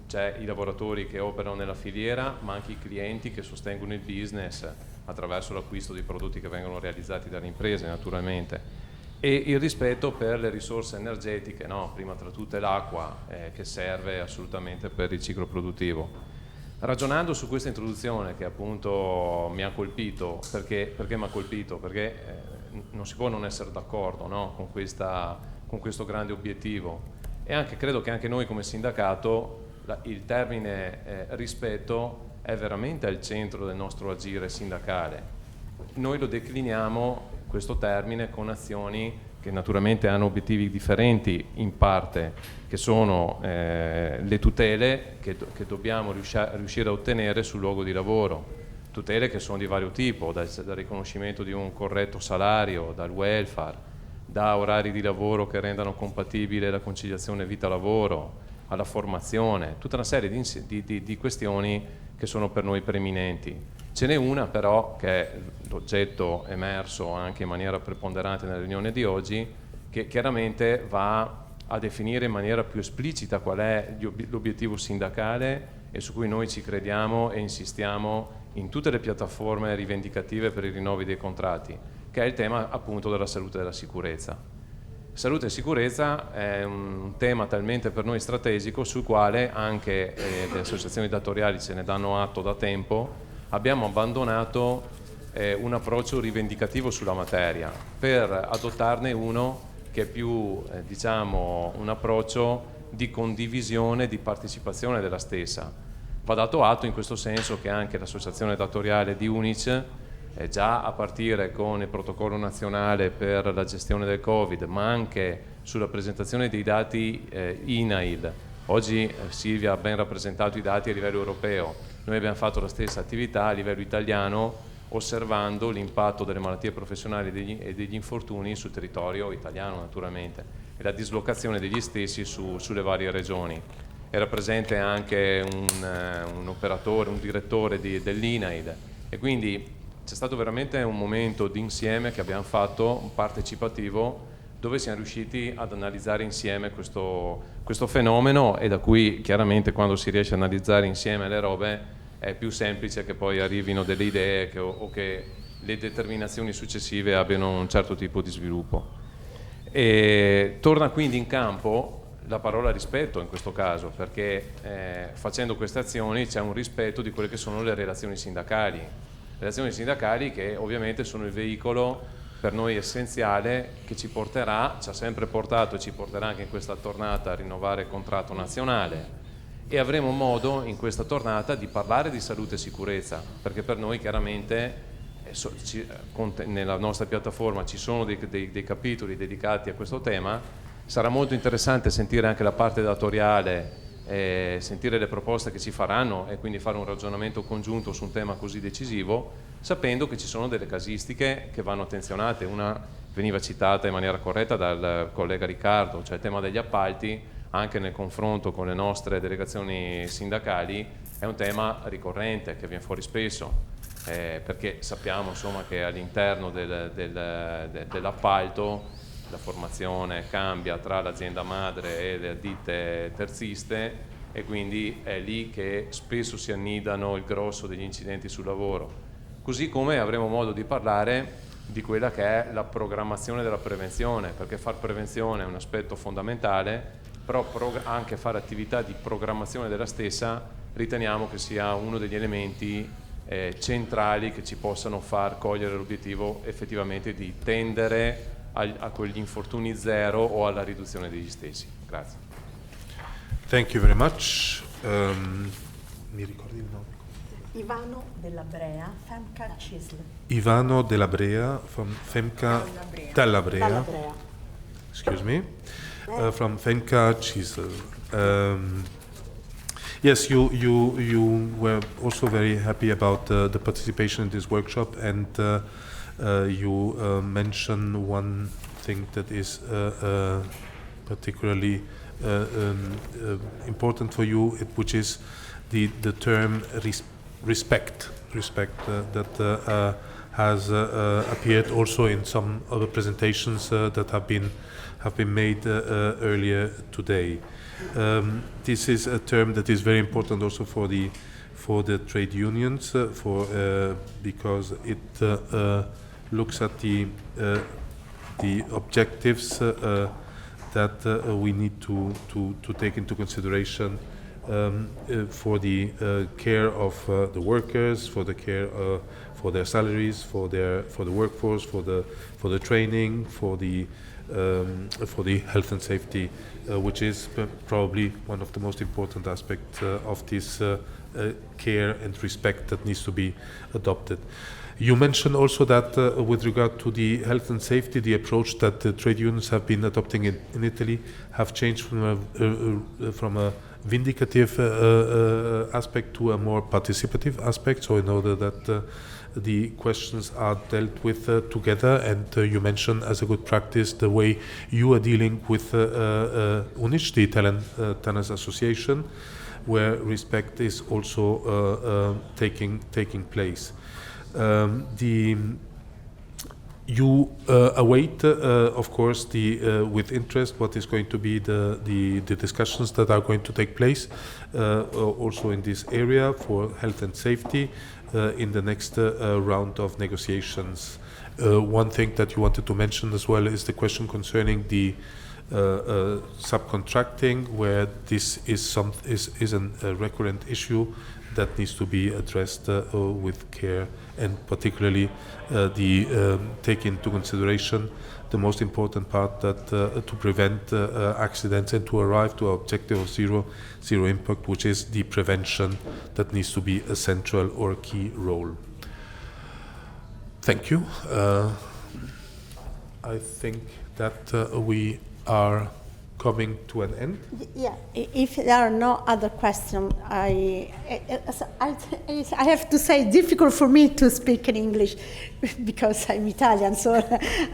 c'è i lavoratori che operano nella filiera, ma anche i clienti che sostengono il business attraverso l'acquisto di prodotti che vengono realizzati dalle imprese naturalmente, e il rispetto per le risorse energetiche, no? Prima tra tutte l'acqua che serve assolutamente per il ciclo produttivo. Ragionando su questa introduzione che appunto mi ha colpito, perché mi ha colpito? Perché non si può non essere d'accordo, no? con questo grande obiettivo, e anche credo che anche noi come sindacato il termine rispetto è veramente al centro del nostro agire sindacale. Noi lo decliniamo questo termine con azioni che naturalmente hanno obiettivi differenti in parte, che sono le tutele che dobbiamo riuscire a ottenere sul luogo di lavoro, tutele che sono di vario tipo, dal riconoscimento di un corretto salario, dal welfare, da orari di lavoro che rendano compatibile la conciliazione vita-lavoro, alla formazione, tutta una serie di questioni che sono per noi preminenti. Ce n'è una però che è l'oggetto emerso anche in maniera preponderante nella riunione di oggi, che chiaramente va a definire in maniera più esplicita qual è l'obiettivo sindacale e su cui noi ci crediamo e insistiamo in tutte le piattaforme rivendicative per i rinnovi dei contratti, che è il tema appunto della salute e della sicurezza. Salute e sicurezza è un tema talmente per noi strategico sul quale anche le associazioni datoriali ce ne danno atto da tempo. Abbiamo abbandonato un approccio rivendicativo sulla materia per adottarne uno che è più diciamo un approccio di condivisione, di partecipazione della stessa. Va dato atto in questo senso che anche l'associazione datoriale di UNIC già a partire con il protocollo nazionale per la gestione del Covid, ma anche sulla presentazione dei dati INAIL. Oggi Silvia ha ben rappresentato i dati a livello europeo, noi abbiamo fatto la stessa attività a livello italiano osservando l'impatto delle malattie professionali e degli infortuni sul territorio italiano naturalmente e la dislocazione degli stessi sulle varie regioni. Era presente anche un operatore, un direttore dell'INAID e quindi c'è stato veramente un momento d'insieme che abbiamo fatto, partecipativo, dove siamo riusciti ad analizzare insieme questo fenomeno e da cui chiaramente quando si riesce a analizzare insieme le robe è più semplice che poi arrivino delle idee o che le determinazioni successive abbiano un certo tipo di sviluppo. E torna quindi in campo la parola rispetto in questo caso, perché facendo queste azioni c'è un rispetto di quelle che sono le relazioni sindacali. Relazioni sindacali che ovviamente sono il veicolo per noi essenziale che ci porterà, ci ha sempre portato e ci porterà anche in questa tornata a rinnovare il contratto nazionale e avremo modo in questa tornata di parlare di salute e sicurezza, perché per noi chiaramente nella nostra piattaforma ci sono dei capitoli dedicati a questo tema. Sarà molto interessante sentire anche la parte datoriale, sentire le proposte che ci faranno e quindi fare un ragionamento congiunto su un tema così decisivo, sapendo che ci sono delle casistiche che vanno attenzionate. Una veniva citata in maniera corretta dal collega Riccardo, cioè il tema degli appalti, anche nel confronto con le nostre delegazioni sindacali, è un tema ricorrente che viene fuori spesso, perché sappiamo insomma che all'interno dell'appalto la formazione cambia tra l'azienda madre e le ditte terziste e quindi è lì che spesso si annidano il grosso degli incidenti sul lavoro. Così come avremo modo di parlare di quella che è la programmazione della prevenzione, perché far prevenzione è un aspetto fondamentale, però anche fare attività di programmazione della stessa riteniamo che sia uno degli elementi centrali che ci possano far cogliere l'obiettivo effettivamente di tendere a quegli infortuni zero o alla riduzione degli stessi. Grazie. Thank you very much. Mi ricordi il nome? Ivano Della Brea, Femca Cisl. Ivano Della Brea from Femca Della Brea. Excuse me. From Femca Cisl. Yes, you were also very happy about the participation in this workshop, and you mentioned one thing that is particularly important for you, which is the term respect that has appeared also in some other presentations that have been made earlier today. This is a term that is very important also for the trade unions, because it looks at the objectives that we need to take into consideration for the care of the workers, for the care for their salaries, for the workforce, for the training, for the health and safety, which is probably one of the most important aspects of this care and respect that needs to be adopted. You mentioned also that with regard to the health and safety, the approach that the trade unions have been adopting in Italy have changed from a vindicative aspect to a more participative aspect, so in order that the questions are dealt with together, and you mentioned as a good practice the way you are dealing with UNIC, the Italian Tennis Association, where respect is also taking place. You await, of course, with interest what is going to be the discussions that are going to take place also in this area for health and safety in the next round of negotiations. One thing that you wanted to mention as well is the question concerning the subcontracting, where this is a recurrent issue that needs to be addressed with care, and particularly take into consideration the most important part, that to prevent accidents and to arrive to our objective of zero impact, which is the prevention, that needs to be a central or key role. Thank you. I think that we are coming to an end. Yeah, if there are no other questions, I have to say it's difficult for me to speak in English because I'm Italian, so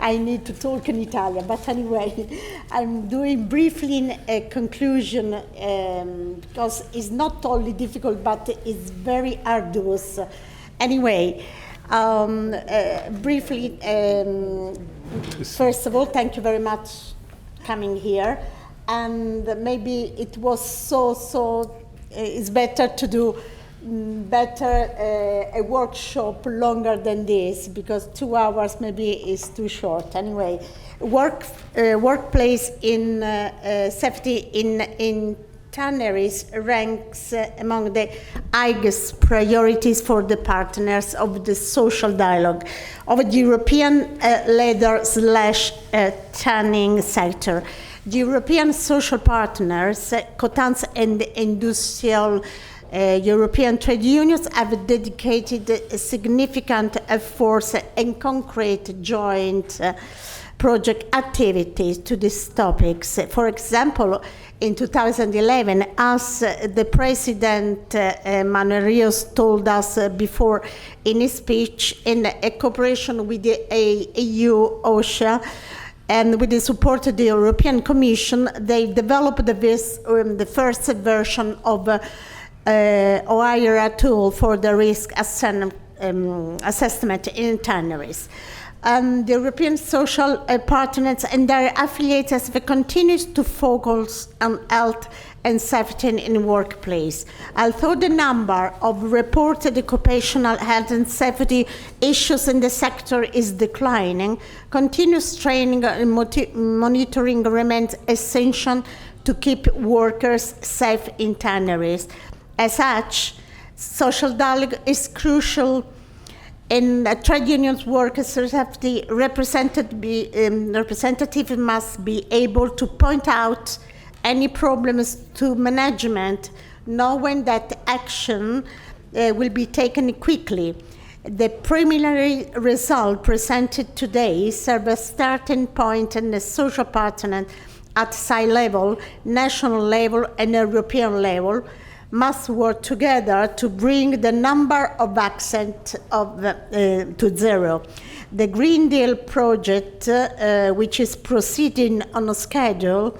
I need to talk in Italian. But anyway, I'm doing briefly a conclusion because it's not only difficult, but it's very arduous. Anyway, briefly, first of all, thank you very much coming here. And maybe it was it's better to do a workshop longer than this, because 2 hours maybe is too short. Anyway, workplace in safety in tanneries ranks among the highest priorities for the partners of the social dialogue of the European leather/tanning sector. The European social partners, Cotans and industrial European trade unions have dedicated significant efforts and concrete joint project activities to these topics. For example, in 2011, as the President Manuel Rios told us before in his speech, in a cooperation with the EU, OSHA, and with the support of the European Commission, they developed the first version of OIRA tool for the risk assessment in tanneries. The European social partners and their affiliates have continued to focus on health and safety in the workplace. Although the number of reported occupational health and safety issues in the sector is declining, continuous training and monitoring remains essential to keep workers safe in tanneries. As such, social dialogue is crucial in trade unions workers safety. Representative must be able to point out any problems to management, knowing that action will be taken quickly. The preliminary result presented today serves a starting point and a social partner at site level, national level, and European level must work together to bring the number of accidents to zero. The Green Deal project, which is proceeding on a schedule,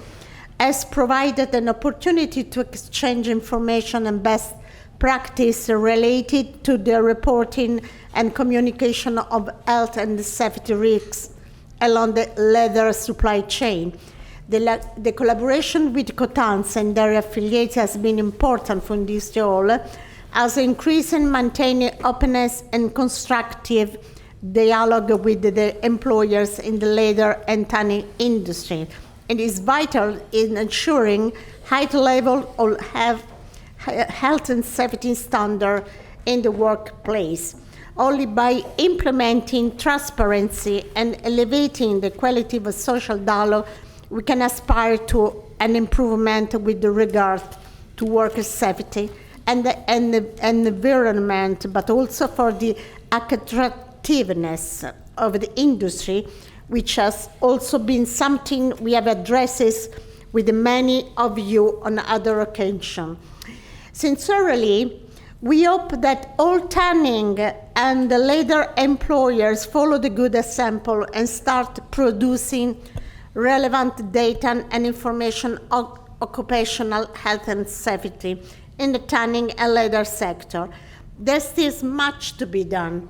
has provided an opportunity to exchange information and best practice related to the reporting and communication of health and safety risks along the leather supply chain. The collaboration with Cotans and their affiliates has been important for this role, as increasing maintaining openness and constructive dialogue with the employers in the leather and tanning industry. It is vital in ensuring high level of health and safety standard in the workplace. Only by implementing transparency and elevating the quality of a social dialogue, we can aspire to an improvement with regard to worker safety and the environment, but also for the attractiveness of the industry, which has also been something we have addressed with many of you on other occasions. Sincerely, we hope that all tanning and the leather employers follow the good example and start producing relevant data and information on occupational health and safety in the tanning and leather sector. There is much to be done,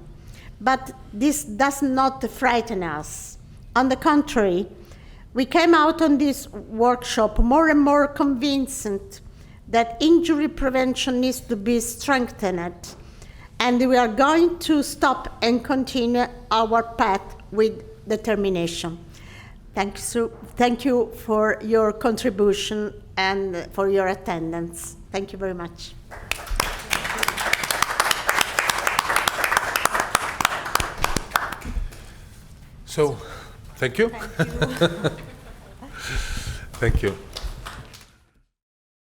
but this does not frighten us. On the contrary, we came out on this workshop more and more convinced that injury prevention needs to be strengthened, and we are going to stop and continue our path with determination. Thank you for your contribution and for your attendance. Thank you very much. So, thank you. Thank you.